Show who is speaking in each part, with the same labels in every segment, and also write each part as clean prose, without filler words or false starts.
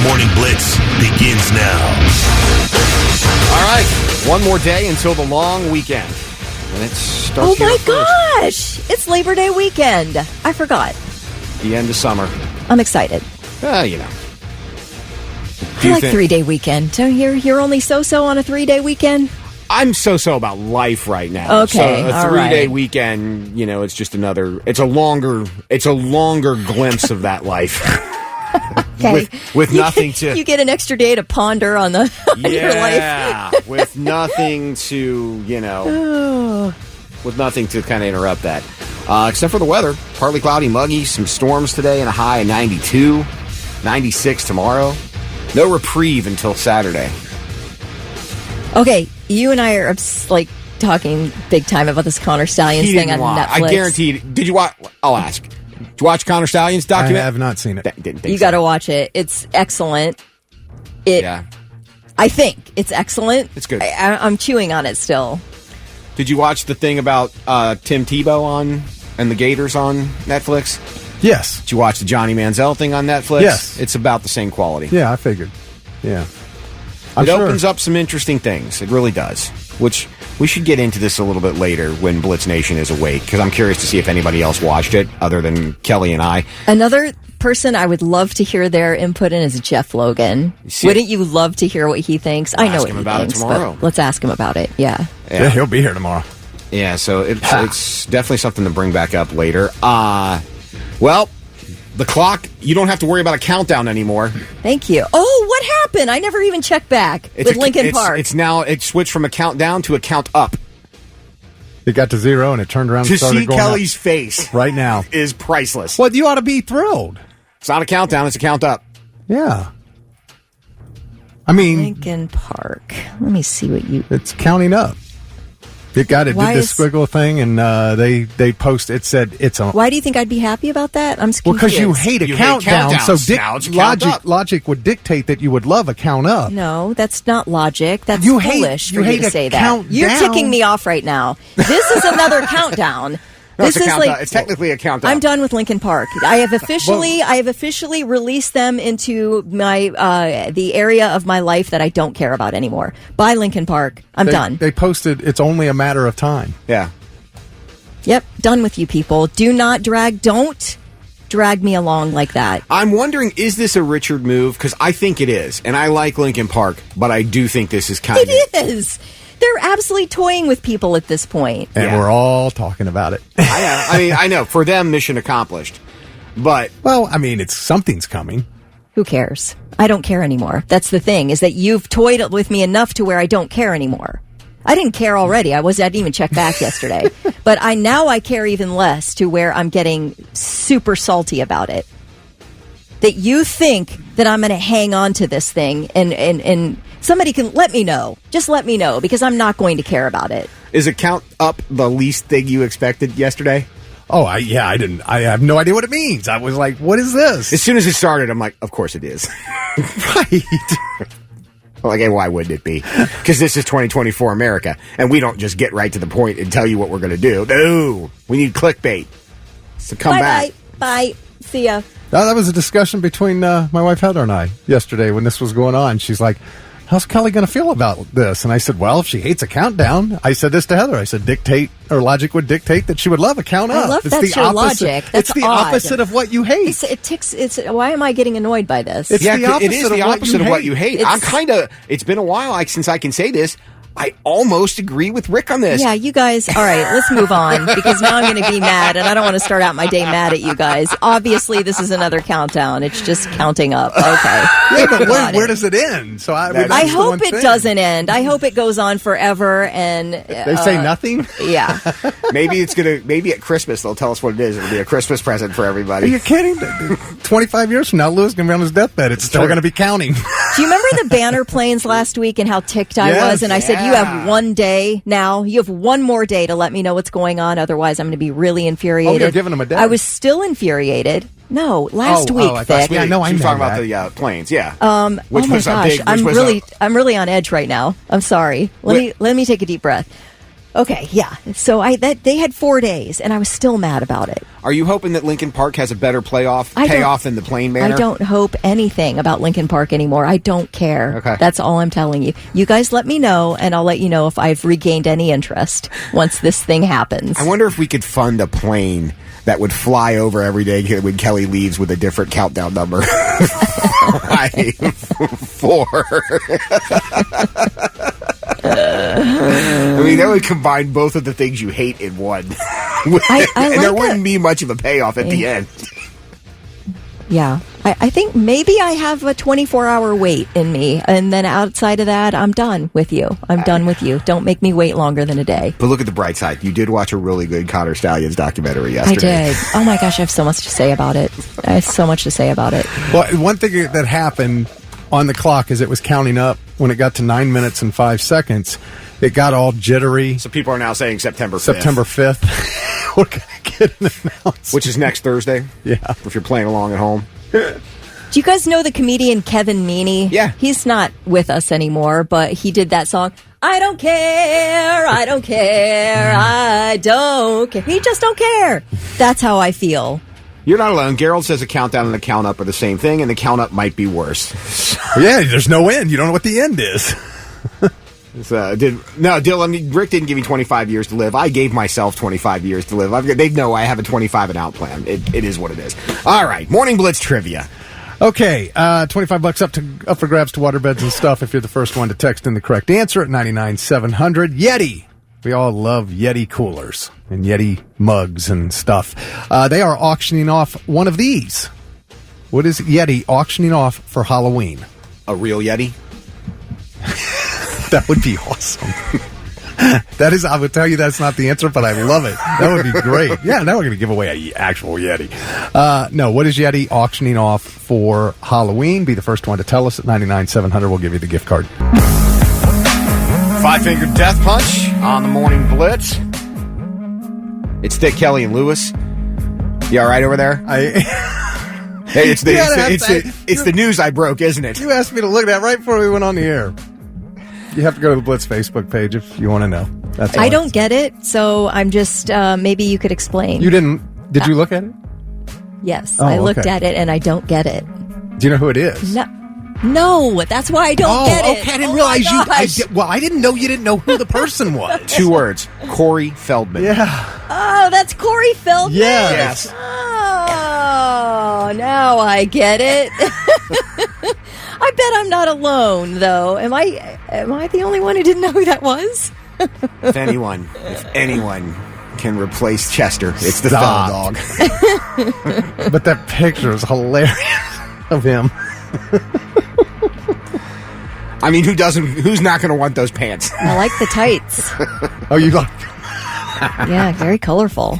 Speaker 1: Morning Blitz begins now.
Speaker 2: All right, one more day until the long weekend. And it starts
Speaker 3: Oh my gosh! It's Labor Day weekend. I forgot.
Speaker 2: the end of summer.
Speaker 3: I'm excited.
Speaker 2: You know.
Speaker 3: I like 3-day weekend. So you're only so-so on a 3-day weekend?
Speaker 2: I'm so about life right now.
Speaker 3: Okay,
Speaker 2: so a
Speaker 3: all
Speaker 2: 3-day
Speaker 3: right.
Speaker 2: weekend, you know, it's just it's a longer glimpse of that life.
Speaker 3: Okay.
Speaker 2: With nothing to...
Speaker 3: You get an extra day to ponder on your life.
Speaker 2: Yeah, with nothing to, with nothing to kind of interrupt that. Except for the weather. Partly cloudy, muggy, some storms today, and a high of 92, 96 tomorrow. No reprieve until Saturday.
Speaker 3: Okay, you and I are talking big time about this Connor Stallions thing on Netflix.
Speaker 2: I guarantee. Did you watch? I'll ask. Did you watch Connor Stallions document?
Speaker 4: I have not seen it.
Speaker 2: Didn't think
Speaker 3: You got to watch it. It's excellent.
Speaker 2: Yeah.
Speaker 3: I think it's excellent.
Speaker 2: It's good.
Speaker 3: I'm chewing on it still.
Speaker 2: Did you watch the thing about Tim Tebow and the Gators on Netflix?
Speaker 4: Yes.
Speaker 2: Did you watch the Johnny Manziel thing on Netflix?
Speaker 4: Yes.
Speaker 2: It's about the same quality.
Speaker 4: Yeah, I figured. Yeah.
Speaker 2: It opens up some interesting things. It really does. Which we should get into this a little bit later when Blitz Nation is awake, because I'm curious to see if anybody else watched it other than Kelly and I.
Speaker 3: Another person I would love to hear their input in is Jeff Logan. Wouldn't you love to hear what he thinks? I know
Speaker 2: ask
Speaker 3: what
Speaker 2: him
Speaker 3: he
Speaker 2: about it
Speaker 3: thinks,
Speaker 2: tomorrow.
Speaker 3: but let's ask him about it. Yeah.
Speaker 4: Yeah, he'll be here tomorrow.
Speaker 2: Yeah, so it's definitely something to bring back up later. Well, the clock, you don't have to worry about a countdown anymore.
Speaker 3: Thank you. Oh, what happened? I never even checked back with Linkin Park.
Speaker 2: It switched from a countdown to a count up.
Speaker 4: It got to 0 and it turned around
Speaker 2: To
Speaker 4: and started
Speaker 2: see
Speaker 4: going
Speaker 2: Kelly's
Speaker 4: up.
Speaker 2: face
Speaker 4: Right now
Speaker 2: is priceless.
Speaker 4: Well, you ought to be thrilled.
Speaker 2: It's not a countdown, it's a count up.
Speaker 4: Yeah. I mean,
Speaker 3: Linkin Park. Let me see what you...
Speaker 4: it's counting up. It did this squiggle thing, and they post. It said it's on.
Speaker 3: Why do you think I'd be happy about that? I'm confused.
Speaker 4: Well, because you hate a countdown. So logic would dictate that you would love a count up.
Speaker 3: No, that's not logic. That's
Speaker 4: You
Speaker 3: foolish
Speaker 4: hate-
Speaker 3: for
Speaker 4: you
Speaker 3: you
Speaker 4: hate
Speaker 3: to
Speaker 4: a
Speaker 3: say that.
Speaker 4: countdown.
Speaker 3: You're ticking me off right now. This is another countdown.
Speaker 2: No,
Speaker 3: This
Speaker 2: it's a
Speaker 3: is
Speaker 2: countdown. It's technically a countdown.
Speaker 3: I'm done with Linkin Park. I have officially released them into my the area of my life that I don't care about anymore. Bye, Linkin Park. I'm done.
Speaker 4: They posted it's only a matter of time.
Speaker 2: Yeah.
Speaker 3: Yep, done with you people. Don't drag me along like that.
Speaker 2: I'm wondering, is this a Richard move? Because I think it is. And I like Linkin Park, but I do think this is kind of...
Speaker 3: It is. They're absolutely toying with people at this point.
Speaker 4: And we're all talking about it.
Speaker 2: I know. For them, mission accomplished. But...
Speaker 4: Well, I mean, something's coming.
Speaker 3: Who cares? I don't care anymore. That's the thing, is that you've toyed with me enough to where I don't care anymore. I didn't care already. I didn't even check back yesterday. But I care even less to where I'm getting super salty about it. That you think that I'm going to hang on to this thing and somebody can let me know. Just let me know, because I'm not going to care about it.
Speaker 2: Is a count up the least thing you expected yesterday?
Speaker 4: Oh, I didn't. I have no idea what it means. I was like, what is this?
Speaker 2: As soon as it started, I'm like, of course it is.
Speaker 4: Right.
Speaker 2: Like, hey, why wouldn't it be? Because this is 2024 America, and we don't just get right to the point and tell you what we're going to do. No, we need clickbait. So come back.
Speaker 3: Bye. See ya.
Speaker 4: That was a discussion between my wife Heather and I yesterday when this was going on. She's like, how's Kelly going to feel about this? And I said, well, if she hates a countdown, I said this to Heather. I said, logic would dictate that she would love a count up.
Speaker 3: I love that's your logic. That's
Speaker 4: it's the
Speaker 3: odd.
Speaker 4: opposite of what you hate.
Speaker 3: Why am I getting annoyed by this?
Speaker 4: It is
Speaker 2: the opposite of what you hate. It's been a while since I can say this. I almost agree with Rick on this.
Speaker 3: Yeah, you guys, all right, let's move on, because now I'm going to be mad, and I don't want to start out my day mad at you guys. Obviously, this is another countdown. It's just counting up. Okay.
Speaker 4: Yeah, but where does it end? So
Speaker 3: I hope it doesn't end. I hope it goes on forever, and...
Speaker 4: They say nothing?
Speaker 3: Yeah.
Speaker 2: Maybe at Christmas they'll tell us what it is. It'll be a Christmas present for everybody.
Speaker 4: Are you kidding? 25 years from now, Lou's going to be on his deathbed. It's still going to be counting.
Speaker 3: Do you remember the banner planes last week and how ticked I was? And I said, you have one day now. You have one more day to let me know what's going on. Otherwise, I'm going to be really infuriated.
Speaker 4: Oh, you're giving them a day.
Speaker 3: I was still infuriated. No, last week, Vic.
Speaker 2: Yeah,
Speaker 4: no,
Speaker 2: I'm talking about the planes. Yeah.
Speaker 3: Which I'm really on edge right now. I'm sorry. Let me take a deep breath. Okay, yeah. So they had 4 days, and I was still mad about it.
Speaker 2: Are you hoping that Linkin Park has a better payoff in the Plain Manor?
Speaker 3: I don't hope anything about Linkin Park anymore. I don't care.
Speaker 2: Okay.
Speaker 3: That's all I'm telling you. You guys let me know, and I'll let you know if I've regained any interest once this thing happens.
Speaker 2: I wonder if we could fund a plane that would fly over every day when Kelly leaves with a different countdown number. 5, 4. I mean, that would combine both of the things you hate in one. And there wouldn't be much of a payoff at the end.
Speaker 3: Yeah. I think maybe I have a 24-hour wait in me, and then outside of that, I'm done with you. I'm done with you. Don't make me wait longer than a day.
Speaker 2: But look at the bright side. You did watch a really good Connor Stallions documentary yesterday.
Speaker 3: I did. Oh my gosh, I have so much to say about it.
Speaker 4: Well, one thing that happened on the clock as it was counting up, when it got to 9 minutes and 5 seconds, it got all jittery.
Speaker 2: So people are now saying September 5th.
Speaker 4: September 5th. We're going to get an announcement.
Speaker 2: Which is next Thursday.
Speaker 4: Yeah.
Speaker 2: If you're playing along at home.
Speaker 3: Do you guys know the comedian Kevin Meaney?
Speaker 2: Yeah.
Speaker 3: He's not with us anymore, but he did that song, I don't care, I don't care, I don't care. He just don't care. That's how I feel.
Speaker 2: You're not alone. Gerald says a countdown and a count up are the same thing, and the count up might be worse.
Speaker 4: Yeah, there's no end. You don't know what the end is.
Speaker 2: Dylan, Rick didn't give me 25 years to live. I gave myself 25 years to live. They know I have a 25 and out plan. It is what it is. All right, Morning Blitz trivia.
Speaker 4: Okay, $25 up for grabs to waterbeds and stuff if you're the first one to text in the correct answer at 99700. Yeti. We all love Yeti coolers and Yeti mugs and stuff. They are auctioning off one of these. What is Yeti auctioning off for Halloween?
Speaker 2: A real Yeti?
Speaker 4: That would be awesome. That is, I would tell you that's not the answer, but I love it. That would be great. Yeah, now we're going to give away an actual Yeti. No, what is Yeti auctioning off for Halloween? Be the first one to tell us at 99700. We'll give you the gift card.
Speaker 2: 5-finger death punch on the Morning Blitz. It's Dick, Kelly, and Lewis. You all right over there? Hey, it's the news I broke, isn't it?
Speaker 4: You asked me to look at that right before we went on the air. You have to go to the Blitz Facebook page if you want to know. That's all
Speaker 3: I don't get it, so I'm just, maybe you could explain.
Speaker 4: You didn't, did you look at it?
Speaker 3: Yes,
Speaker 4: Oh,
Speaker 3: I looked
Speaker 4: okay.
Speaker 3: at it and I don't get it.
Speaker 4: Do you know who it is?
Speaker 3: No, that's why I don't get it.
Speaker 4: Okay, I didn't realize you. I didn't know you didn't know who the person was.
Speaker 2: 2 words. Corey Feldman.
Speaker 4: Yeah.
Speaker 3: Oh, that's Corey Feldman?
Speaker 4: Yes.
Speaker 3: Oh, now I get it. I bet I'm not alone, though. Am I the only one who didn't know who that was?
Speaker 2: If anyone can replace Chester, it's the
Speaker 4: Stop.
Speaker 2: Fell Dog.
Speaker 4: But that picture is hilarious of him.
Speaker 2: I mean, who's not going to want those pants?
Speaker 3: I like the tights.
Speaker 4: Oh, you like?
Speaker 3: Yeah, very colorful.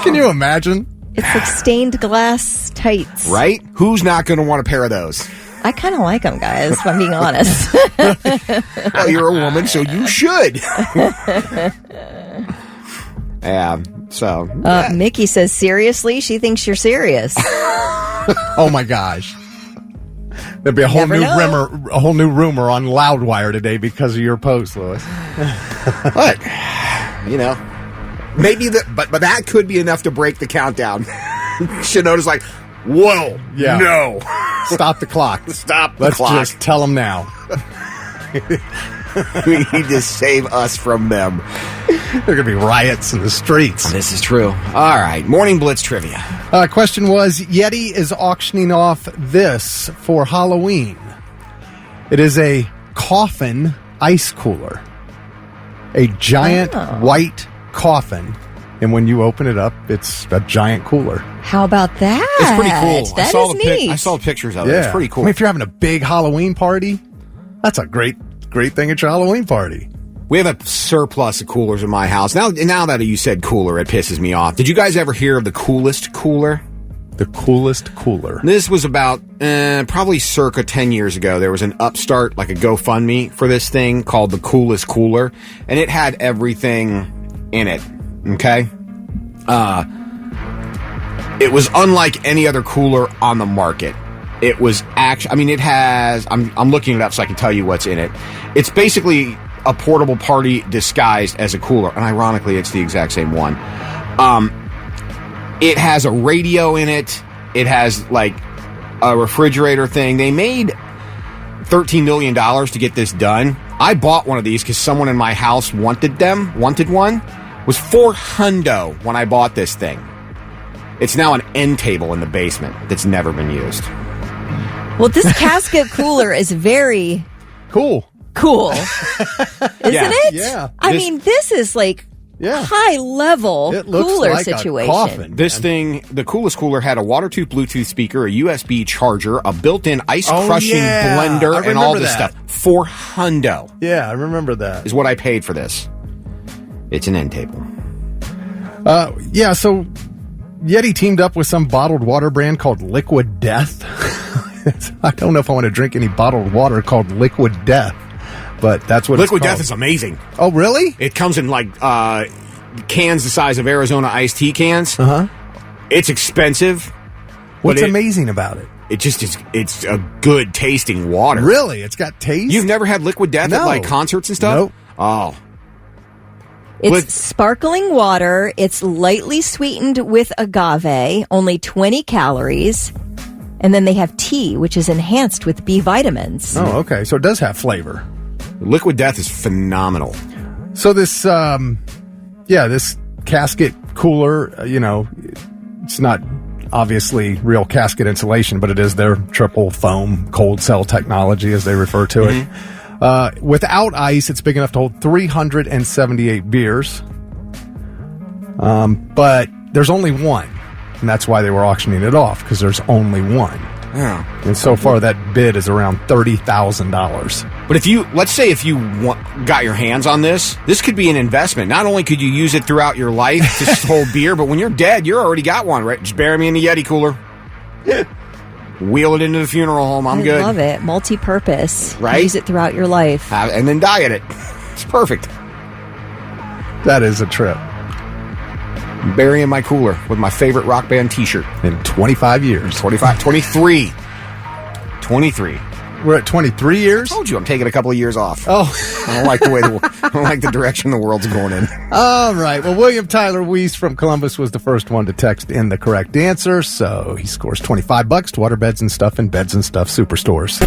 Speaker 4: Can you imagine?
Speaker 3: It's like stained glass tights.
Speaker 2: Right? Who's not going to want a pair of those?
Speaker 3: I kind of like them, guys, if I'm being honest.
Speaker 2: Well, you're a woman, so you should. Yeah, so.
Speaker 3: Mickey says, seriously? She thinks you're serious.
Speaker 4: Oh, my gosh. There'd be a whole new rumor on Loudwire today because of your post, Louis.
Speaker 2: But, maybe but that could be enough to break the countdown. Shinoda's like, whoa,
Speaker 4: yeah.
Speaker 2: No.
Speaker 4: Stop the clock.
Speaker 2: Stop the
Speaker 4: Let's
Speaker 2: clock.
Speaker 4: just tell them now.
Speaker 2: We need to save us from them.
Speaker 4: There are going to be riots in the streets.
Speaker 2: This is true. All right, Morning Blitz trivia.
Speaker 4: Question was, Yeti is auctioning off this for Halloween. It is a coffin ice cooler. A giant white coffin. And when you open it up, it's a giant cooler.
Speaker 3: How about that?
Speaker 2: It's pretty cool.
Speaker 3: That is neat.
Speaker 2: I saw pictures of it.
Speaker 4: Yeah.
Speaker 2: It's pretty cool.
Speaker 4: I mean, if you're having a big Halloween party, that's a great thing at your Halloween party.
Speaker 2: We have a surplus of coolers in my house. Now that you said cooler, it pisses me off. Did you guys ever hear of the coolest cooler?
Speaker 4: The coolest cooler.
Speaker 2: This was about probably circa 10 years ago. There was an upstart, like a GoFundMe for this thing called the Coolest Cooler, and it had everything in it. Okay? It was unlike any other cooler on the market. It was actually, it has, I'm looking it up so I can tell you what's in it. It's basically a portable party disguised as a cooler. And ironically, it's the exact same one. It has a radio in it. It has like a refrigerator thing. They made $13 million to get this done. I bought one of these because someone in my house wanted one. It was $400 when I bought this thing. It's now an end table in the basement that's never been used.
Speaker 3: Well, this casket cooler is very
Speaker 4: Cool.
Speaker 3: isn't it?
Speaker 4: Yeah.
Speaker 3: I mean, this is like high level
Speaker 4: It looks
Speaker 3: cooler
Speaker 4: like a
Speaker 3: situation.
Speaker 4: coffin.
Speaker 2: This thing, the coolest cooler, had a water-tooth Bluetooth speaker, a USB charger, a built-in ice-crushing blender, and all this stuff. $400
Speaker 4: Yeah, I remember that.
Speaker 2: is what I paid for this. It's an end table.
Speaker 4: Yeah, so Yeti teamed up with some bottled water brand called Liquid Death. I don't know if I want to drink any bottled water called Liquid Death, but that's what
Speaker 2: Liquid
Speaker 4: it's
Speaker 2: Death
Speaker 4: called.
Speaker 2: is amazing.
Speaker 4: Oh, really?
Speaker 2: It comes in like cans the size of Arizona iced tea cans.
Speaker 4: Uh-huh.
Speaker 2: It's expensive.
Speaker 4: What's
Speaker 2: but
Speaker 4: amazing about it?
Speaker 2: It just is. It's a good tasting water.
Speaker 4: Really? It's got taste?
Speaker 2: You've never had Liquid Death at
Speaker 4: No.
Speaker 2: like concerts and stuff?
Speaker 4: Nope.
Speaker 2: Oh.
Speaker 3: It's
Speaker 2: But-
Speaker 3: sparkling water. It's lightly sweetened with agave, only 20 calories. And then they have tea, which is enhanced with B vitamins.
Speaker 4: Oh, okay. So it does have flavor.
Speaker 2: Liquid Death is phenomenal.
Speaker 4: So this, this casket cooler, it's not obviously real casket insulation, but it is their triple foam cold cell technology, as they refer to it. Without ice, it's big enough to hold 378 beers. But there's only one. And that's why they were auctioning it off, because there's only one.
Speaker 2: Yeah.
Speaker 4: And so far, that bid is around $30,000.
Speaker 2: But let's say if you got your hands on this could be an investment. Not only could you use it throughout your life to hold beer, but when you're dead, you already got one, right? Just bury me in the Yeti cooler. Wheel it into the funeral home. I'm good.
Speaker 3: I love it. Multi-purpose.
Speaker 2: Right?
Speaker 3: Use it throughout your life.
Speaker 2: And then die at it. It's perfect.
Speaker 4: That is a trip.
Speaker 2: Bury in my cooler with my favorite rock band t-shirt.
Speaker 4: In 25 years.
Speaker 2: 23.
Speaker 4: We're at 23 years?
Speaker 2: I told you I'm taking a couple of years off.
Speaker 4: Oh.
Speaker 2: I don't like I don't like the direction the world's going in.
Speaker 4: All right. Well, William Tyler Weiss from Columbus was the first one to text in the correct answer, so he scores $25 to Waterbeds and Stuff and Beds and Stuff Superstores.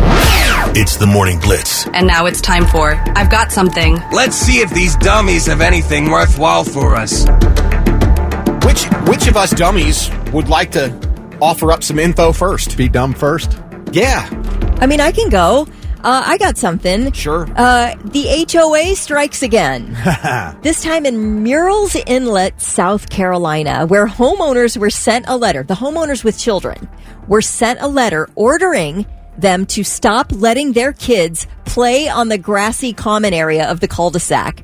Speaker 1: It's the Morning Blitz.
Speaker 5: And now it's time for I've Got Something.
Speaker 6: Let's see if these dummies have anything worthwhile for us.
Speaker 2: Which of us dummies would like to offer up some info first?
Speaker 4: Be dumb first?
Speaker 2: Yeah.
Speaker 3: I mean, I can go. I got something.
Speaker 2: Sure.
Speaker 3: The HOA strikes again. This time in Murrells Inlet, South Carolina, where homeowners were sent a letter. The homeowners with children were sent a letter ordering them to stop letting their kids play on the grassy common area of the cul-de-sac.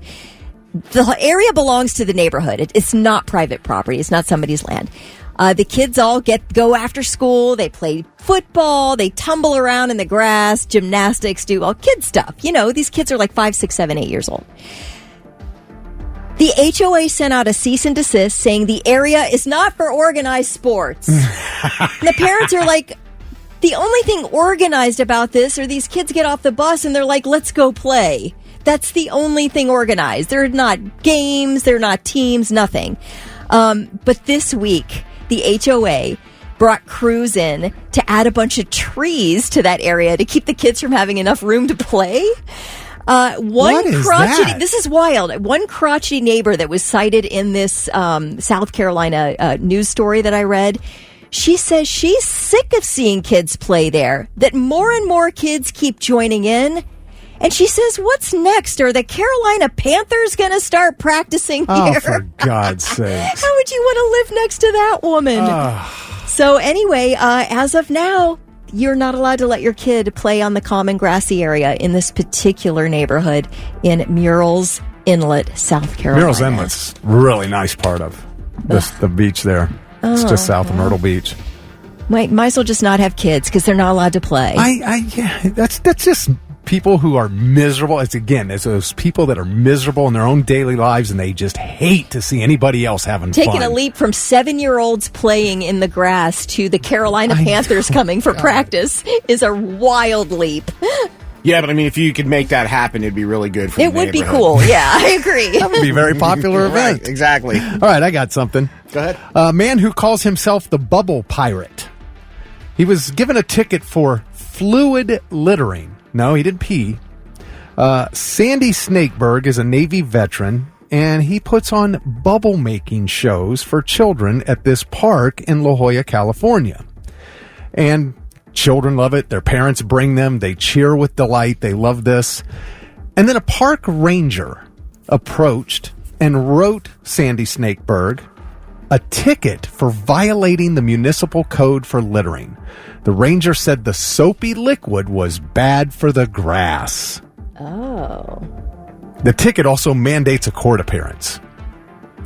Speaker 3: The area belongs to the neighborhood. It's not private property. It's not somebody's land. The kids all go after school. They play football. They tumble around in the grass, gymnastics, do all kid stuff. These kids are like 5, 6, 7, 8 years old. The HOA sent out a cease and desist saying the area is not for organized sports. And the parents are like, the only thing organized about this are these kids get off the bus and they're like, let's go play. That's the only thing organized. They're not games. They're not teams, nothing. But this week, the HOA brought crews in to add a bunch of trees to that area to keep the kids from having enough room to play.
Speaker 4: What is that?
Speaker 3: This is wild. One crotchety neighbor that was cited in this South Carolina news story that I read, she says she's sick of seeing kids play there, that more and more kids keep joining in. And she says, what's next? Are the Carolina Panthers going to start practicing here?
Speaker 4: Oh, for God's sakes.
Speaker 3: How would you want to live next to that woman? So anyway, as of now, you're not allowed to let your kid play on the common grassy area in this particular neighborhood in Murrells Inlet, South Carolina.
Speaker 4: Murrells Inlet's a really nice part of the beach there. It's just south of Myrtle Beach.
Speaker 3: Might as well just not have kids because they're not allowed to play.
Speaker 4: That's just people who are miserable. It's those people that are miserable in their own daily lives and they just hate to see anybody else having fun.
Speaker 3: Taking a leap from 7-year-olds playing in the grass to the Carolina Panthers coming for practice is a wild leap.
Speaker 2: Yeah, but I mean, if you could make that happen, it'd be really good for
Speaker 3: It
Speaker 2: the
Speaker 3: would be
Speaker 2: neighborhood.
Speaker 3: cool. Yeah, I agree.
Speaker 4: That would be a very popular event.
Speaker 2: Right, exactly.
Speaker 4: All right, I got something.
Speaker 2: Go ahead.
Speaker 4: A man who calls himself the Bubble Pirate. He was given a ticket for fluid littering. No, he didn't pee. Sandy Snakeberg is a Navy veteran, and he puts on bubble making shows for children at this park in La Jolla, California. And children love it. Their parents bring them. They cheer with delight. They love this. And then a park ranger approached and wrote Sandy Snakeberg a ticket for violating the municipal code for littering. The ranger said the soapy liquid was bad for the grass.
Speaker 3: Oh.
Speaker 4: The ticket also mandates a court appearance.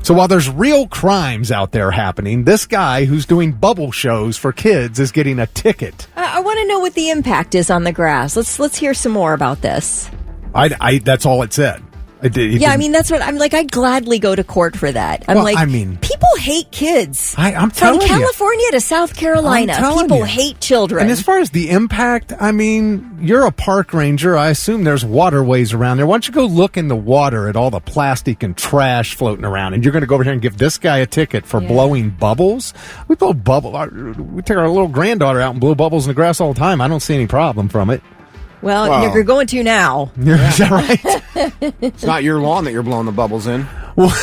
Speaker 4: So while there's real crimes out there happening, this guy who's doing bubble shows for kids is getting a ticket.
Speaker 3: I want to know what the impact is on the grass. Let's hear some more about this.
Speaker 4: That's all it said.
Speaker 3: I mean, that's what I'm like. I'd gladly go to court for that. People hate kids.
Speaker 4: I'm telling you.
Speaker 3: From California to South Carolina, people hate children.
Speaker 4: And as far as the impact, I mean, you're a park ranger. I assume there's waterways around there. Why don't you go look in the water at all the plastic and trash floating around, and you're going to go over here and give this guy a ticket for blowing bubbles? We blow we take our little granddaughter out and blow bubbles in the grass all the time. I don't see any problem from it.
Speaker 3: Well, you're going to now.
Speaker 4: Is that right?
Speaker 2: It's not your lawn that you're blowing the bubbles in.
Speaker 4: Well,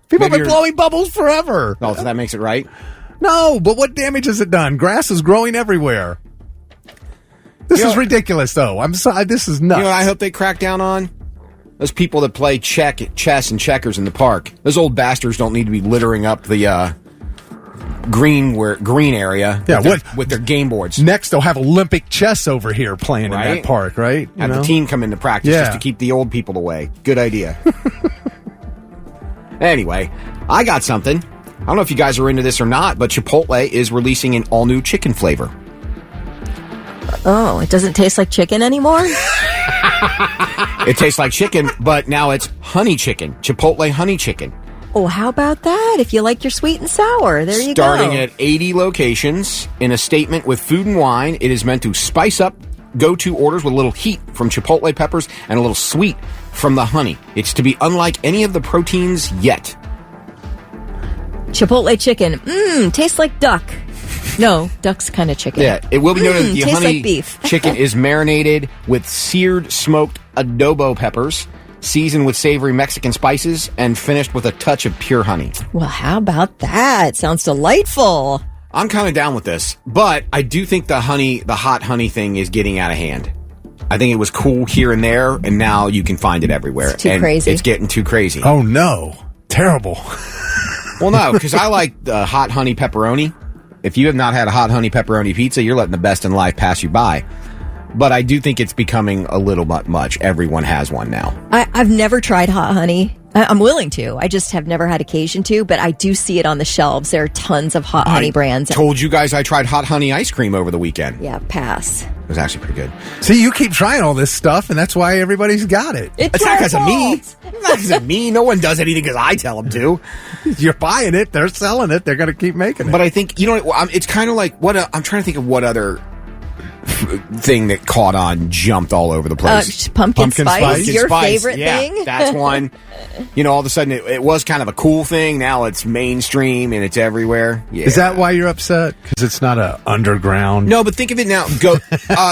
Speaker 4: people have been blowing bubbles forever.
Speaker 2: Oh, so that makes it right?
Speaker 4: No, but what damage has it done? Grass is growing everywhere. This is ridiculous, though. I'm sorry. This is nuts.
Speaker 2: You know what I hope they crack down on? Those people that play chess and checkers in the park. Those old bastards don't need to be littering up the green area with their game boards.
Speaker 4: Next, they'll have Olympic chess over here playing in that park, right?
Speaker 2: Have the team come into practice just to keep the old people away. Good idea. Anyway, I got something. I don't know if you guys are into this or not, but Chipotle is releasing an all-new chicken flavor.
Speaker 3: Oh, it doesn't taste like chicken anymore?
Speaker 2: It tastes like chicken, but now it's honey chicken. Chipotle honey chicken.
Speaker 3: Oh, how about that? If you like your sweet and sour, there you go.
Speaker 2: Starting at 80 locations. In a statement with Food and Wine, it is meant to spice up go-to orders with a little heat from Chipotle peppers and a little sweet from the honey. It's to be unlike any of the proteins yet.
Speaker 3: Chipotle chicken. Tastes like duck. No, duck's kind of chicken.
Speaker 2: Yeah, it will be noted that the
Speaker 3: tastes
Speaker 2: honey
Speaker 3: like beef.
Speaker 2: chicken is marinated with seared smoked adobo peppers, seasoned with savory Mexican spices, and finished with a touch of pure honey.
Speaker 3: Well, how about that? Sounds delightful.
Speaker 2: I'm kind of down with this, but I do think the hot honey thing is getting out of hand. I think it was cool here and there, and now you can find it everywhere.
Speaker 3: It's too crazy.
Speaker 2: It's getting too crazy.
Speaker 4: Oh, no. Terrible.
Speaker 2: Well, no, because I like the hot honey pepperoni. If you have not had a hot honey pepperoni pizza, you're letting the best in life pass you by. But I do think it's becoming a little much. Everyone has one now.
Speaker 3: I've never tried hot honey. I'm willing to. I just have never had occasion to, but I do see it on the shelves. There are tons of hot honey brands.
Speaker 2: I told you guys I tried hot honey ice cream over the weekend.
Speaker 3: Yeah, pass.
Speaker 2: It was actually pretty good.
Speaker 4: See, you keep trying all this stuff, and that's why everybody's got it.
Speaker 2: It's not because of me. It's not because of me. No one does anything because I tell them to.
Speaker 4: You're buying it. They're selling it. They're going to keep making it.
Speaker 2: But I think, it's kind of like, I'm trying to think of what other thing that caught on, jumped all over the place.
Speaker 3: Pumpkin spice. Your favorite thing?
Speaker 2: That's one. All of a sudden it was kind of a cool thing. Now it's mainstream and it's everywhere. Yeah.
Speaker 4: Is that why you're upset? Because it's not a underground?
Speaker 2: No, but think of it now.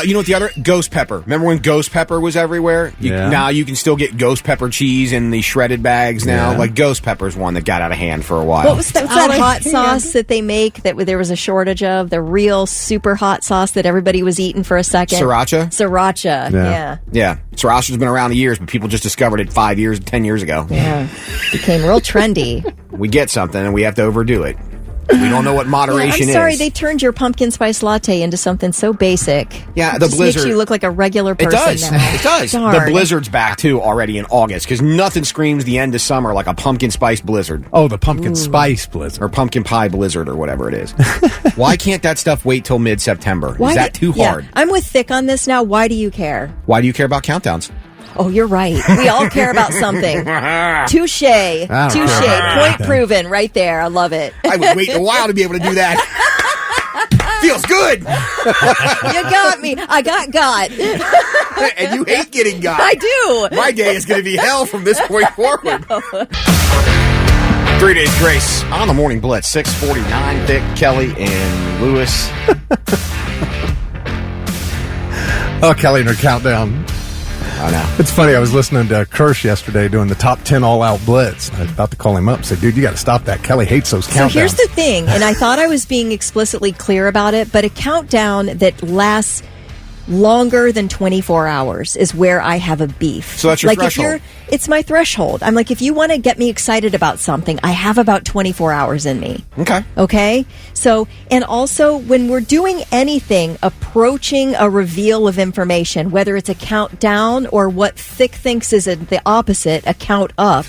Speaker 2: You know what the other? Ghost pepper. Remember when ghost pepper was everywhere? Now you can still get ghost pepper cheese in the shredded bags now. Like ghost pepper's one that got out of hand for a while.
Speaker 3: What was that hot sauce that they make that there was a shortage of? The real super hot sauce that everybody was eating for a second? Sriracha. Yeah.
Speaker 2: Sriracha's been around the years, but people just discovered it 10 years ago.
Speaker 3: Yeah. Became real trendy.
Speaker 2: We get something and we have to overdo it. We don't know what moderation is.
Speaker 3: I'm sorry, they turned your pumpkin spice latte into something so basic.
Speaker 2: Yeah, the Blizzard
Speaker 3: makes you look like a regular person.
Speaker 2: It does.
Speaker 3: Darn.
Speaker 2: The Blizzard's back too already in August because nothing screams the end of summer like a pumpkin spice blizzard.
Speaker 4: Oh, the pumpkin spice blizzard
Speaker 2: or pumpkin pie blizzard or whatever it is. Why can't that stuff wait till mid-September? Is that too hard?
Speaker 3: I'm with Thick on this now. Why do you care?
Speaker 2: Why do you care about countdowns?
Speaker 3: Oh, you're right. We all care about something. Touche. Point proven right there. I love it.
Speaker 2: I was waiting a while to be able to do that. Feels good.
Speaker 3: You got me. I got.
Speaker 2: And you hate getting got.
Speaker 3: I do.
Speaker 2: My day is going to be hell from this point forward. 3 Days Grace on the Morning Blitz. 6:49. Vic, Kelly, and Lewis.
Speaker 4: Oh, Kelly and her countdown.
Speaker 2: I know.
Speaker 4: It's funny. I was listening to Kirsch yesterday doing the top 10 all-out blitz. I was about to call him up and say, dude, you got to stop that. Kelly hates those countdowns.
Speaker 3: So here's the thing, and I thought I was being explicitly clear about it, but a countdown that lasts longer than 24 hours is where I have a beef.
Speaker 2: So that's your threshold.
Speaker 3: It's my threshold. I'm like, if you want to get me excited about something, I have about 24 hours in me. Okay? So, and also, when we're doing anything approaching a reveal of information, whether it's a countdown or what Thick thinks is the opposite, a count up,